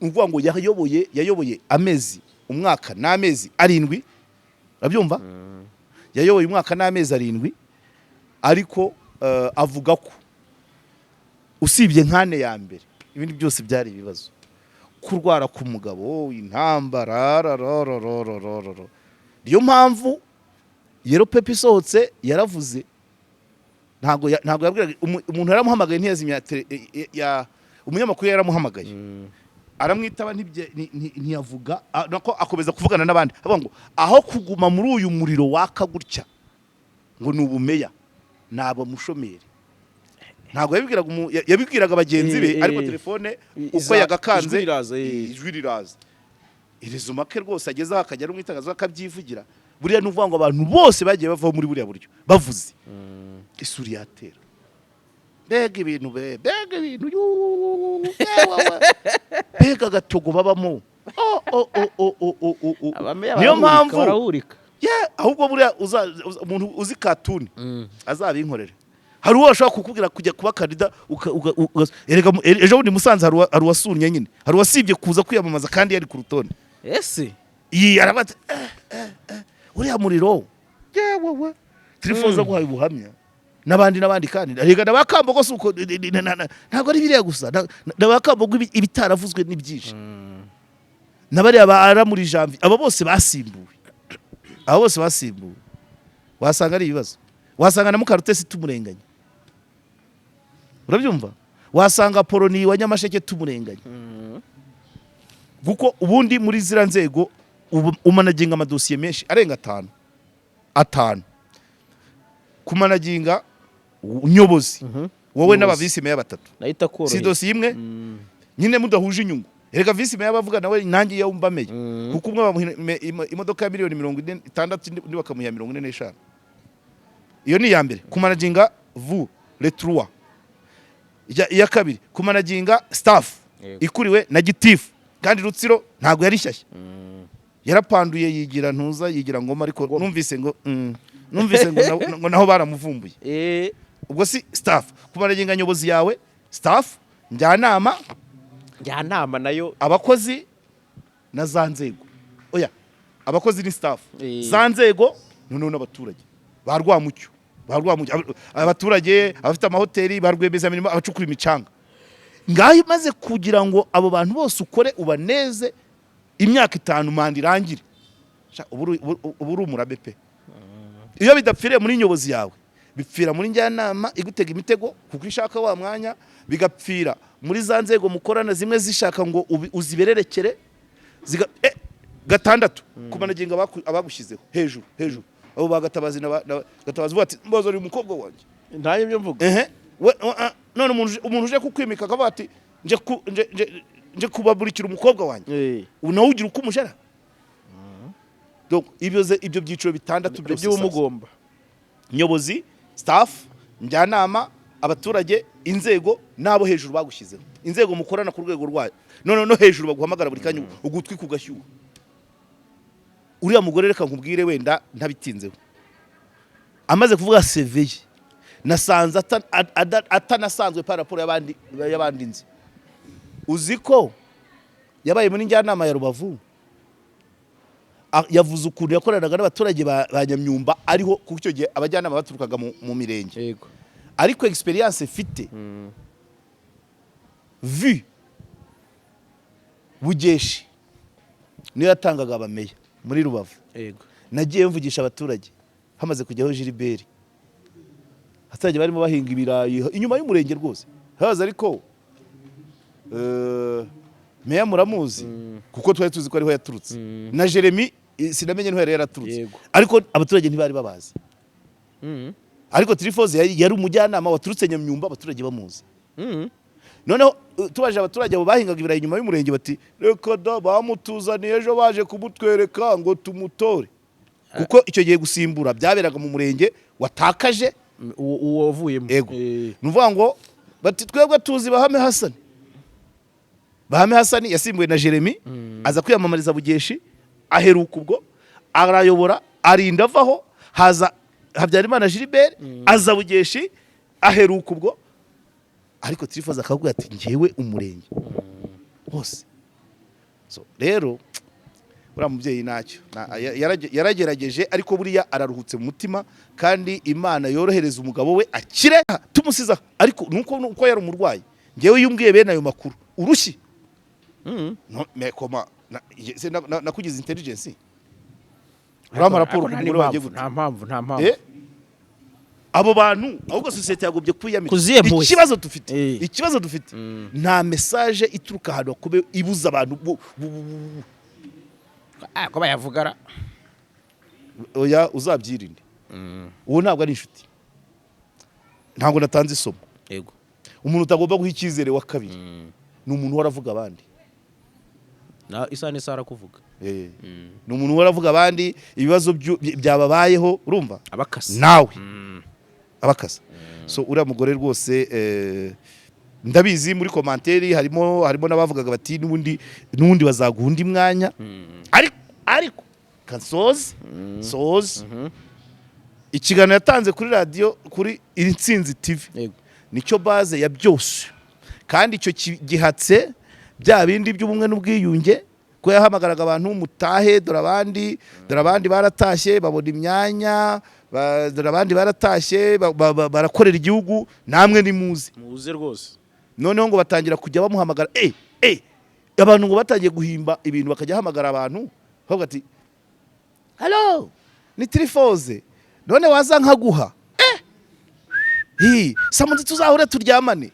uvuga ngo yayoboye amezi umwaka n'amezi 7 abyumva yayoboye umwaka n'amezi 7 ariko avuga ko usibye nkane ya mbere ibindi byose byari ibibazo kurwara ku mugabo intambara niyo mpamvu yero pepe isohotse yaravuze ntago yabwira umuntu yaramuhamagaye ntiyazimya umunyamakuru yaramuhamagaye aramwitaba ntiyavuga nako akomeza kuvugana n'abandi avuga ngo aho kuguma muri uyu muriro waka gutya ngo ni ubumeya nabo mushomeri ntabwo yabibwiraga bagenzi be ariko telefone uko yagakanze ijwi riraza irizuma ke rwose agezeho akajya mu itangazo akabyivugira buriya n'uvuga ngo abantu bose bagiye bavaho muri buriya buryo bavuze isuri yatera mbega ibintu mbega agatogo babamo niyo mpamvu ahubwo buriya umuntu uzi katuni azabinkorera hari uwo ashobora kukubwira kujya kuba kandida ejo bundi Musanze hari uwasunye nyine hari uwasibye kuza kwiyamamaza kandi yari ku rutonde ese iyi arabata uriya muriro yewe TRIPHOSE guhaye ubuhamya n'abandi kandi rega nabakambogo suko ntabwo ari biriya gusa nabakambogo ibitaravuzwe n'ibyinshi nabari abara muri janvier aba bose basimbuwe wasanga ari ibibazo wasanga na Mukarutesi tumurenganya urabyumva wasanga Poloni wa Nyamasheke tumurenganya kuko ubundi muri zira nzego umanaginga amadosiye menshi arenga 5 kumanaginga Umuyobozi wowe n'aba vice meya batatu nahita koroye si dosiye imwe nyine mudahuje inyungu erega vice meya bavuga nawe nanjye yumva meya kuko umwe imodoka ya miliyoni 60 ndi bakamuha 45 iyo ni ya mbere kumanaginga vous les trois ya kabiri kumanaginga staff ikuriwe na gitifu kandi Rutsiro ntago yari shyashya yarapanduye yigira ntuza yigira ngoma ariko numvise ngo naho baramuvumbuye ubwo si staff kumanaginga Umuyobozi yawe staff njyanama nayo abakozi na za nzego oya abakozi ni staff za nzego none n'abaturage barwamucyo abaturage abafite amahoteli barwemeza imirimo abacukura imicanga ngaho maze kugira ngo abo bantu bose ukore ubaneze imyaka 5 manda irangire uburi umurabe pe iyo bidapfiriye muri Umuyobozi yawe bipfira muri njyanama igutega imitego kuko ishaka wa mwanya bigapfira muri za nzego mukorana zimwe zishaka ngo uzibererekere gatandatu kumanaginga abagushyizeho hejuru abo bagatabazi gatabazi bati mbozo uri umukobwa wanjye ntaye ibyo mvuga none umuntu uje kukwimika akavuga ati nje kubaburikira umukobwa wanjye nawe ugira uko umujara donc ibyo byiciro bitandatu byose by'umugomba Umuyobozi staff njyanama abaturage inzego nabo hejuru bagushyizeho inzego mukorana ku rwego rwayo none no hejuru baguhamagara buri kanya ugutwi kugashyuha uriya mugore reka nkubwire wenda ntabitinzeho amaze kuvuga CV nasanze atanasanzwe par rapport y'abandi nzi uziko yabaye muri njyanama ya Rubavu yavuze ukuntu yakoranaga n'abaturage ba Nyamyumba ariho kuko icyo gihe abajyanama baturukaga mu mirenge yego ariko experience ifite vu Bugeshi niyo yatangaga abameya muri Rubavu yego nagiye mvugisha abaturage hamaze kujyaho Gilbert abaturage barimo bahinga ibirayi inyuma y'umurenge rwose haza ariko meya muramuzi kuko twari tuzi ko ariho yaturutse na Jeremy sinamenye niho yaraturutse ariko abaturage ntibari babazi ariko TRIPHOSE yari umujyanama waturutse Nyamyumba abaturage bamuzi noneho tubaje abaturage abo bahingaga ibirayi inyuma y'umurenge bati reka da bamutuzaniye ejo baje kumutwereka ngo tumutore kuko icyo gihe gusimbura byaberaga mu murenge watakaje uwo wavuyemo nuvuga ngo bati twebwe tuzi Bahame Hassan yasimbuwe na Jeremy aza kwiyamamariza Bugeshi aheruka ubwo arayobora arinda avaho haza Habyarimana Gilbert aza Bugeshi aheruka ubwo ariko TRIPHOSE akavuga ati ngewe umurenge hose so rero uriya mubyeyi nacyo yaragerageje ariko buriya araruhutse mu mutima kandi Imana yorohereza umugabo we akire tumusiza ariko nuko yari umurwayi ngewe yumbwiye bene ayo makuru urushyi no mekoma nakugize intelligence urama raporo kumugore wagiye gute nta mpamvu abo bantu ahubwo societe yagobye kwiyamira ikibazo dufite nta message ituruka hano kube ibuza abantu ko bayavugara oya uzabyirinde uwo ntabwo ari inshuti ntabwo natanze isomo yego umuntu utagomba guha icyizere wa kabiri ni umuntu waravuga abandi na isa n'isara kuvuga ni umuntu waravuga abandi ibibazo byababayeho urumva abakasa nawe abakasa so uriya mugore rwose ndabizi muri komanteri harimo n'abavugaga bati n'ubundi bazaguha undi mwanya ariko kansoze ikiganiro yatanze kuri radio kuri Intsinzi TV nicyo base ya byose kandi icyo gihatse bya bindi by'ubumwe n'ubwiyunge ko yahamagaraga abantu mutahe dore abandi baratashye babona imyanya dore abandi baratashye barakorera igihugu namwe ni muze rwose noneho ngo batangira kujya bamuhamagara abantu ngo batangiye guhimba ibintu bakajya hamagara abantu bavuga ati hello ni TRIPHOSE none waza nkaguha samundi tuzahure turyamane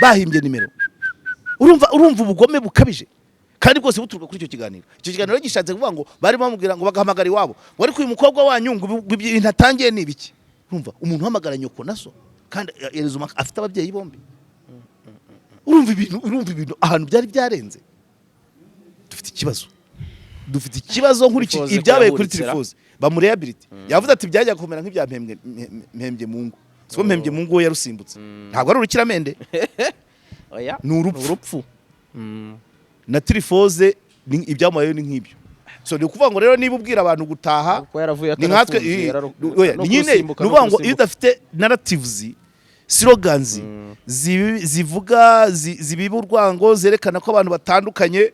bahimbye nimero urumva ubugome bukabije kandi bwose buturuka kuri icyo kiganiro gishatse kuvuga ngo bari bamubwira ngo bagahamagara iwabo wari ku mukobwa wanyu ngo ibintu atangiye ni ibiki urumva umuntu uhamagara nyoko naso kandi yerezuma afite ababyeyi bombi urumva ibintu ahantu byari byarenze dufite ikibazo nkurikije ibyabaye kuri TRIPHOSE bamurehabilite yavuze ati byajya kumera nk'ibya mpembye mungu siko mpembye mungu we yarusimbutse ntabwo ari urukiramende oya ni urupfu na TRIPHOSE ibyamubayeho ni nk'ibyo so ni ukuvuga ngo rero niba ubwira abantu gutaha ni nkatwe nyine nuvuga ngo iyo udafite narratives slogans zivuga zibiba urwango zerekana ko abantu batandukanye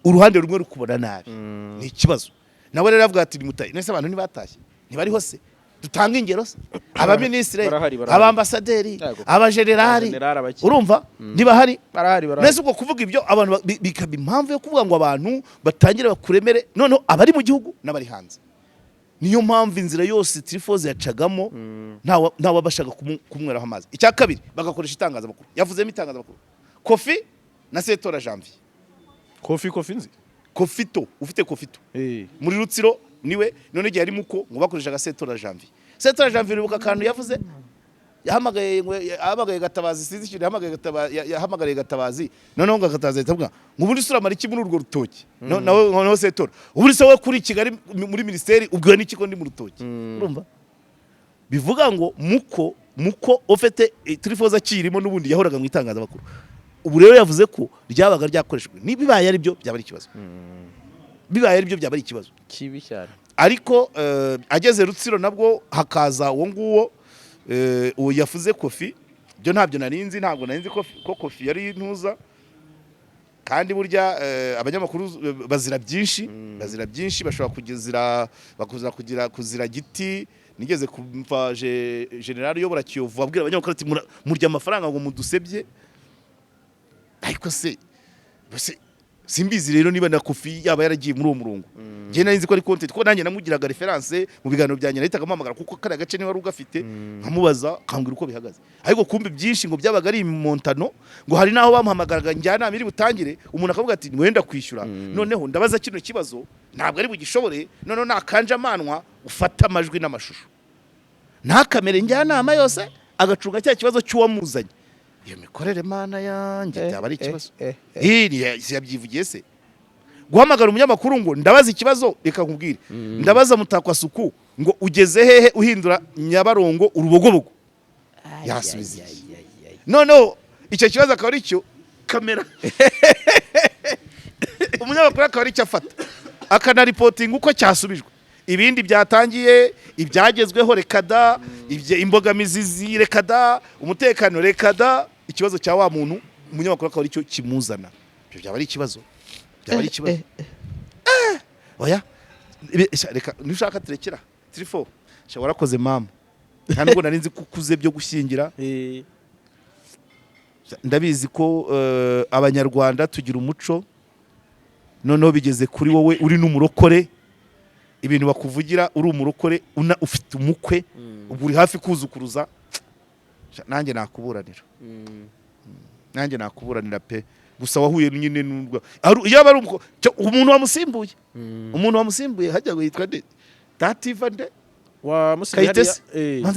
uruhande rumwe rukubona nabi ni ikibazo nawe rero avuga ati nimutaye nese abantu ntibatashye ntibariho se dutanga ingero se abaministre abambasaderi abagenerali urumva ntibahari nese ubwo kuvuga ibyo abantu bikaba impamvu yo kuvuga ngo abantu batangire bakuremere noneho abari mu gihugu n'abari hanze niyo mpamvu inzira yose TRIPHOSE yacagamo ntawe bashaka kumweraho amazi icya kabiri bagakoresha itangazamakuru yavuzemo itangazamakuru Kofi na Setora Janvier Kofi nzi Kofito ufite Kofito muri Rutsiro niwe none gihe ari muko ngo bakoreshaga Setora Janvier ubuka kantu yavuze yahamagaye Gatabazi sinzi ikintu yahamagaye Gatabazi noneho Gatabazi itavuga ngo ubundi sura mariki muri urwo rutoki nawe Setora ubundi se we kuri Kigali muri ministeri ubwo n'iki ko ndi mu rutoki urumva bivuga ngo muko ofete TRIPHOSE akirimo n'ubundi yahoraga mu itangazamakuru ubu rero yavuze ko ryabaga ryakoreshwe nibibaye ari byo byaba ari ikibazo kibi cyane ariko ageze Rutsiro nabwo hakaza uwo nguwo uwo yafuze Kofi byo ntabyo narinzi ko Kofi yari ntuza kandi burya abanyamakuru bazira byinshi bashobora kuzira giti nigeze kumva general uyobora Kiyovu abwira abanyamakuru ati murya amafaranga ngo mudusebye ariko simbizi rero niba na Kofi yaba yaragiye muri uwo murongo ngiye narinzi ko ari content ko nanjye namugiraga reference mu biganiro byanjye nahitaga mpamagara kuko kare gace niba ari ugafite nkamubaza kambwira uko bihagaze ariko kumbe byinshi ngo byabaga ari montano ngo hari naho bamuhamagaraga njyana miri butangire umuntu akavuga ati wenda kwishyura noneho ndabaza kino kibazo ntabwo ari bugishobore noneho nakanje amanwa ufata amajwi n'amashusho ntakamere njyanama yose agacunga cya kibazo cy'uwamuzanye iyo mikorere mana yanjye byaba ari ikibazo yabyivugiye se guhamagara umunyamakuru ngo ndabaza ikibazo reka nkubwire ndabaza Mutakwasuku ngo ugeze hehe uhindura Nyabarongo urubogobogo yasubiza no icyo kibazo akaba ari cyo kamera umunyamakuru akaba ari cyo afata akana reporting uko cyasubijwe ibindi byatangiye ibyagezweho rekada imbogamizi zirekada umutekano rekada ikibazo cya wa muntu umunyamakuru akaba ari cyo kimuzana ibyo byaba ari ikibazo oya reka nushaka turekera TRIPHOSE warakoze mama nta nubwo narinzi kukuze byo gushyingira ndabizi ko abanyarwanda tugira umuco noneho bigeze kuri wowe uri n'umurokore ibintu bakuvugira uri umurokore ufite umukwe ubwo uri hafi kuzukuruza nanjye nakuburanira pe gusa wahuye nyine n'urwa yaba ari umuntu wamusimbuye hajya witwa nde Dativa nde wa musimbuye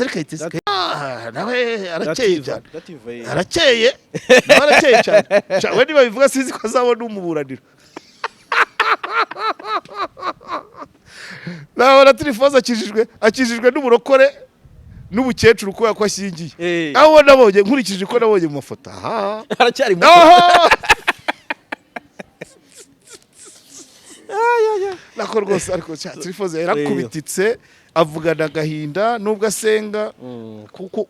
Kayitesi nawe arakeye cyane arakeye nawe arakeye cyane we niba bivuga sinzi ko azabona umuburaniro nabona TRIPHOSE akijijwe n'uburokore n'ubukecuru kubera ko ashyingiye aho nabonye nkurikije ko nabonye mu mafoto aracyari muto nako rwose ariko TRIPHOSE yarakubititse avugana agahinda nubwo asenga kuko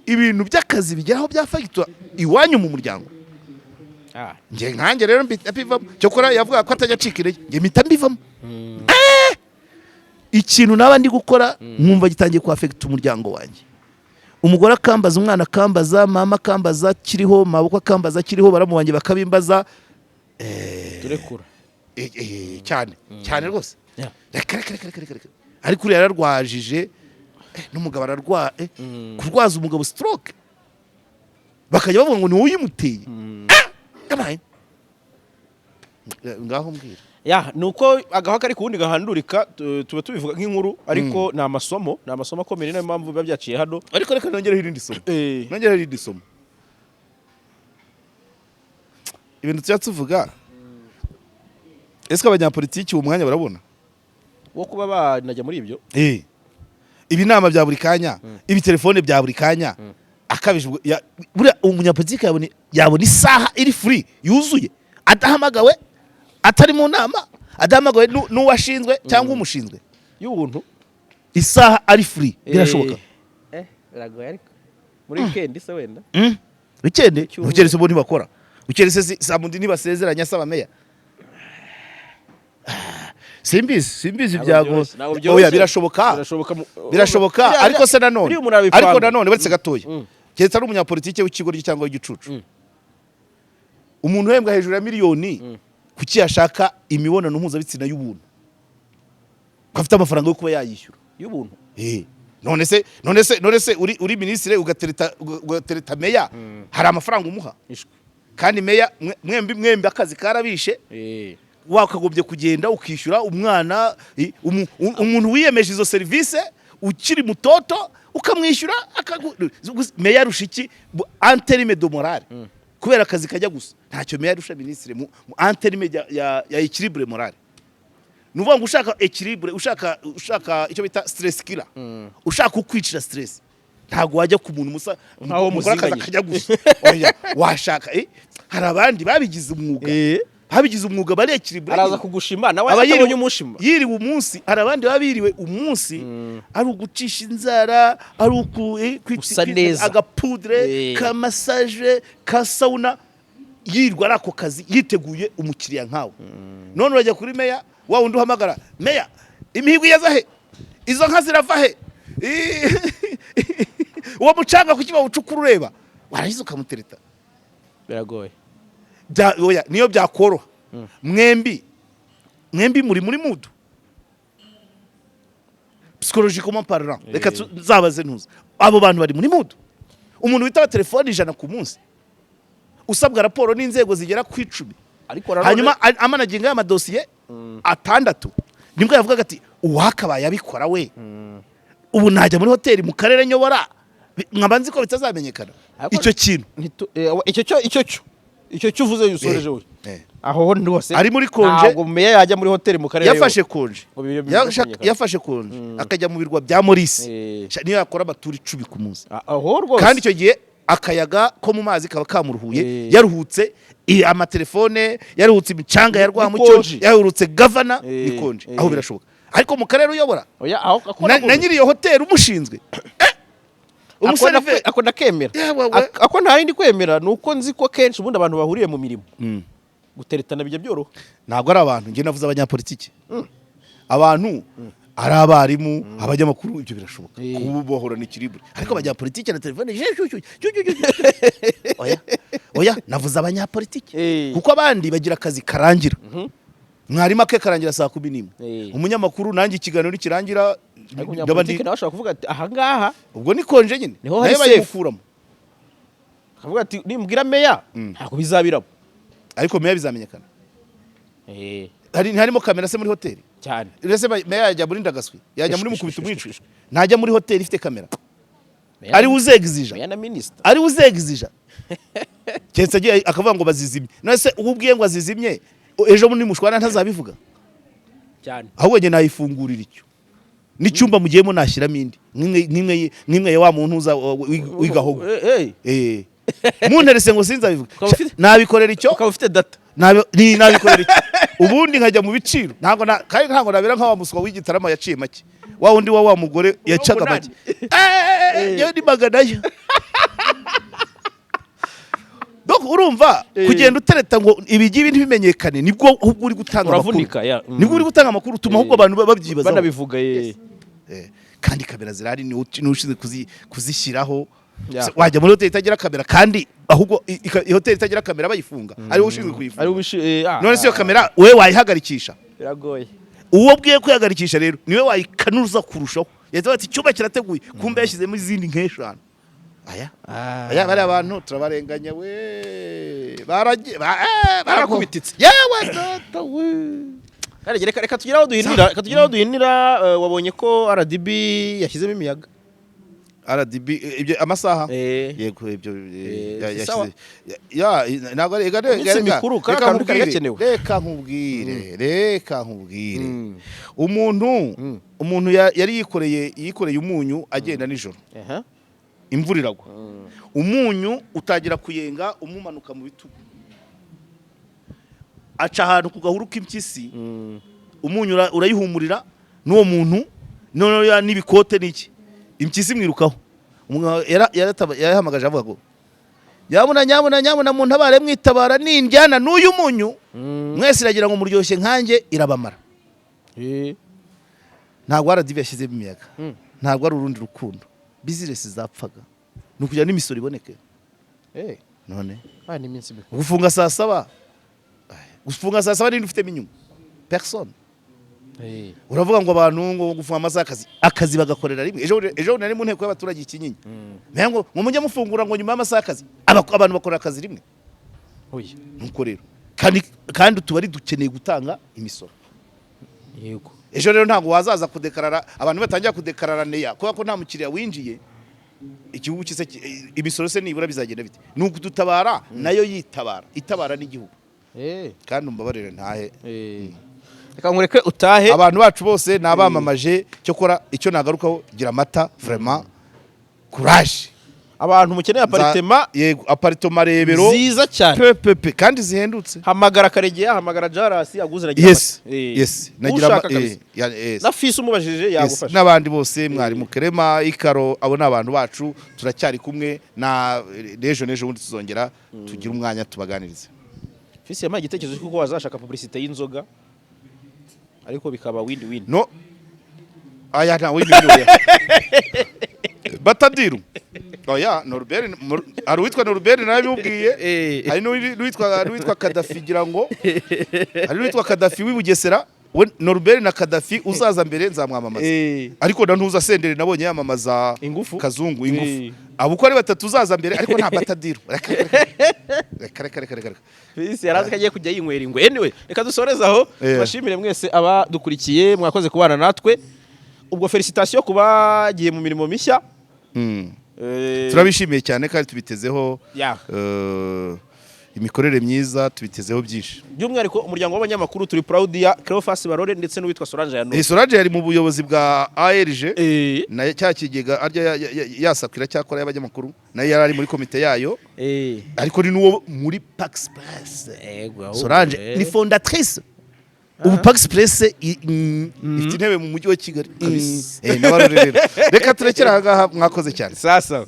ibintu by'akazi bigeraho byafagitwa iwanyu mu muryango nge nkanjye rero mbivamo cyokora yavuga ko atajya acika intege nge mpita mbivamo ikintu naba ndi gukora nkumva gitangiye kuafekita umuryango wanjye umugore akambaza umwana akambaza mama akambaza kiriho maboko akambaza kiriho baramubanjye bakabimbaza turekura cyane rwose reka ariko uri yararwajije n'umugabo ararwaye kurwaza umugabo stroke bakajya bavuga ngo ni wowe uyimuteye ngaho mbwira nuko agaho kari kuwundi gahandurika tuba tubivuga nk'inkuru ariko ni amasomo akomeye niyo mpamvu biba byaciye hano ariko reka nongereho irindi somo ibintu tujya tuvuga ese abanyapolitiki uwo mwanya barabona wo kuba banajya muri ibyo ibi nama bya buri kanya ibi telefone bya buri kanya akabije buriya umunyapolitiki yabona isaha iri free yuzuye adahamagawe atari mu nama adahamagawe n'uwashinzwe cyangwa umushinzwe y'ubuntu isaha ari free birashoboka biragoye ariko muri weekend se wenda weekend ukerese bo ntibakora ukerese samundi ntibasezeranya saba meya simbizi byago oya birashoboka ariko se nanone baretse gatoya keretse ari umunyapolitike w'ikigo cyangwa w'igicucu umuntu uhembwa hejuru ya miliyoni kuki yashaka imibonano mpuzabitsina y'ubuntu afite amafaranga yo kuba yayishyura y'ubuntu none se uri ministre ugatereta meya hari amafaranga umuha kandi meya mwembi akazi karabishe wakagombye kugenda ukishyura umwana umuntu wiyemeje izo service ukiri mutoto ukamwishyura meya rushiki anterime de morale kubera akazi kajya gusa ntacyo meya rusha ministre mu anterime ya equilibre morale nuvuga ngo ushaka equilibre ushaka icyo bita stress killer ushaka ukwicira stress ntago wajya ku muntu musa mukora akazi kajya gusa oya washaka hari abandi babigize umwuga barekiribwa araza kugushima nawe atabonye umushima yiriwe umunsi hari abandi babiriwe umunsi ari ugucisha inzara ari kwitsa agapudre ka massage ka sauna yirwa arako kazi yiteguye umukiriya nkawe none urajya kuri meya wa wundi uhamagara meya imihigo yaza he izo nka zirava he uwo mucanga kukiba ucukura ureba warahize ukamutereta biragoye oya niyo byakoroha mwembi muri mudu psychologiquement parlant reka zabaze ntuza abo bantu bari muri mudu umuntu witaba telefone 100 ku munsi usabwa raporo n'inzego zigera ku 10 hanyuma amanaginga y'amadosiye 6 nibwo yavugaga ati uwakabaye abikora we ubu najya muri hoteli mu karere nyobora mwabanzi ko bitazamenyekana icyo kintu icyo cyuvuze yusoreje we aho ndose ari muri konje ntabwo meya yajya muri hoteli mu karere yafashe konje akajya mu birwa bya Maurice niyo yakora abaturi 10 ku munsi aho rwose kandi icyo gihe akayaga ko mu mazi kaba kamuruhuye yaruhutse amatelefone yaruhutse imicanga ya Rwamucyo yaruhutse governor ni konje aho birashoboka ariko mu karere uyobora na nyiri iyo hoteli umushinzwe ako ndakemera ako nta yindi kwemera nuko nzi ko kenshi ubundi abantu bahuriye mu mirimo guteretana bijya byoroha ntabwo ari abantu nge navuze abanyapolitiki abantu ari abarimu abanyamakuru ibyo birashoboka kubohora n'ikiribure ariko abanyapolitiki na telefone oya navuze abanyapolitiki kuko abandi bagira akazi karangira mwarimu ake karangira saa 11 umunyamakuru nanjye ikiganiro nikirangira ndabandi nawe ashaka kuvuga ati aha ngaha ubwo ni konje nyine naye bayikuramo akavuga ati nimbwira meya ntabwo bizabiramo ariko meya bizamenyekana harimo kamera se muri hoteli cyane rese meya yajya muri ndagaswi yajya muri mukubita umwicu ntajya muri hoteli ifite kamera ari uzegizija meya na minister ari uzegizija cyetse agiye akavuga ngo bazizimye none se ububwiye ngo azizimye ejo muri mushwana ntazabivuga cyane ahubwo nge nayifungurira icyo n'icyumba mugiyemo nashyiramo indi nimwe wa muntu uza wigaho munterese ngo sinzabivuga nabikorera icyo ukaba ufite data nabikorera icyo ubundi nkajya mu biciro kandi ntabwo nabera nk'awa muswa w'igitarama yaciye make wa wundi wa mugore yacaga make yewe ni maganayo donc urumva kugenda utereta ngo ibigibi ntibimenyekane nibwo ahubwo uri gutanga amakuru nibwo uri gutanga amakuru utuma ahubwo abantu babyibaza banabivuga kandi kamera zirahari n'ushize kuzishyiraho wajya muri hoteli itagira kamera kandi ahubwo hoteli itagira kamera bayifunga ari wowe ushinzwe kuyifunga none se iyo kamera wowe wayihagarikisha biragoye uwo bwiye kwihagarikisha rero niwe wayikanuza kurushaho yahita bati icyumba kirateguye kumbe yashyizemo izindi nk'eshanu aya bari abantu turabarenganya we barakubititse yewe data we reka tugire aho duhinira wabonye ko RDB yashyizemo imiyaga RDB ibyo amasaha yego ibyo yashyize ntabwo reka nkubwire umuntu yari yikoreye umunyu agenda nijoro imvura iragwa umunyu utangira kuyenga umumanuka mu bitugu aca ahantu ku gahuru k'impyisi umunyu urayihumurira n'uwo muntu none n'ibikote n'iki impyisi mwirukaho yarahamagaje avuga ngo nyabuna muntu abare mwitabara n'indyana n'uyu munyu mwese iragira ngo muryoshye nkanjye irabamara ntabwo RDB yashyizemo imiyaga ntabwo ari urundi rukundo business zapfaga nukugira n'imisoro iboneke none ni iminsi mikuru gufunga saa 7 ninde ufite inyungu personne uravuga ngo abantu ngo gufunga amasaha akazi bagakorera rimwe ejo nari mu nteko y'abaturage ikinyinya ngo mujye mufungura ngo nyuma y'amasaha akazi abantu bakora akazi rimwe nuko rero kandi tubari dukeneye gutanga imisoro yego ejo rero ntabwo wazaza kudekarara abantu batangira kudekarara neya kubera ko nta mukiriya winjiye igihugu cyose imisoro se nibura bizagenda bite nuko dutabara nayo itabara n'igihugu kandi umbabarire ntahe reka nkureke utahe abantu bacu bose nabamamaje cyo kora icyo nagarukaho gira amata vraiment courage abantu mukeneye apartment yego apartment rebero nziza cyane pepe kandi zihendutse hamagara Karegeya hamagara Jarasi aguze nagira yes nagira na fisi umubajije yagufasha n'abandi bose mwari mukerema ikaro abo n'abantu bacu turacyari kumwe na nejo ubundi tuzongera tugira umwanya tubaganirize fisi yamaye igitekerezo kuko wazashaka publicité y'inzoga ariko bikaba win no aya nta win batadiru oya Norbert ari witwa Norbert nabibubwiye hari n'uwitwa Kadafi gira ngo hari n'uwitwa Kadafi w'ibugesera Norbert na Kadafi uzaza mbere nzamwamamaza ariko ntuza sendere nabonye yamamaza kazungu ingufu abo uko ari batatu uzaza mbere ariko nta batadiru reka fisi yarazi kagiye kujya yinywera ingwe anyway reka dusoreze aho tubashimire mwese abadukurikiye mwakoze kubana natwe ubwo felicitation kuba giye mu mirimo mishya turabishimiye cyane kandi tubitezeho imikorere myiza tubitezeho byinshi by'umwihariko umuryango w'abanyamakuru turi proud ya Kuri Barore ndetse n'uwitwa Solange Yanno Solange yari mu buyobozi bwa ARG na cyakigega arya yasakwira cyakora y'abanyamakuru nayo yari muri komite yayo ariko ni nuwo muri Pax Press Solange ni fondatrice ubu Pax Press ifite intebe mu mujyi wa Kigali kabisa reka turekera aha ngaha mwakoze cyane sasa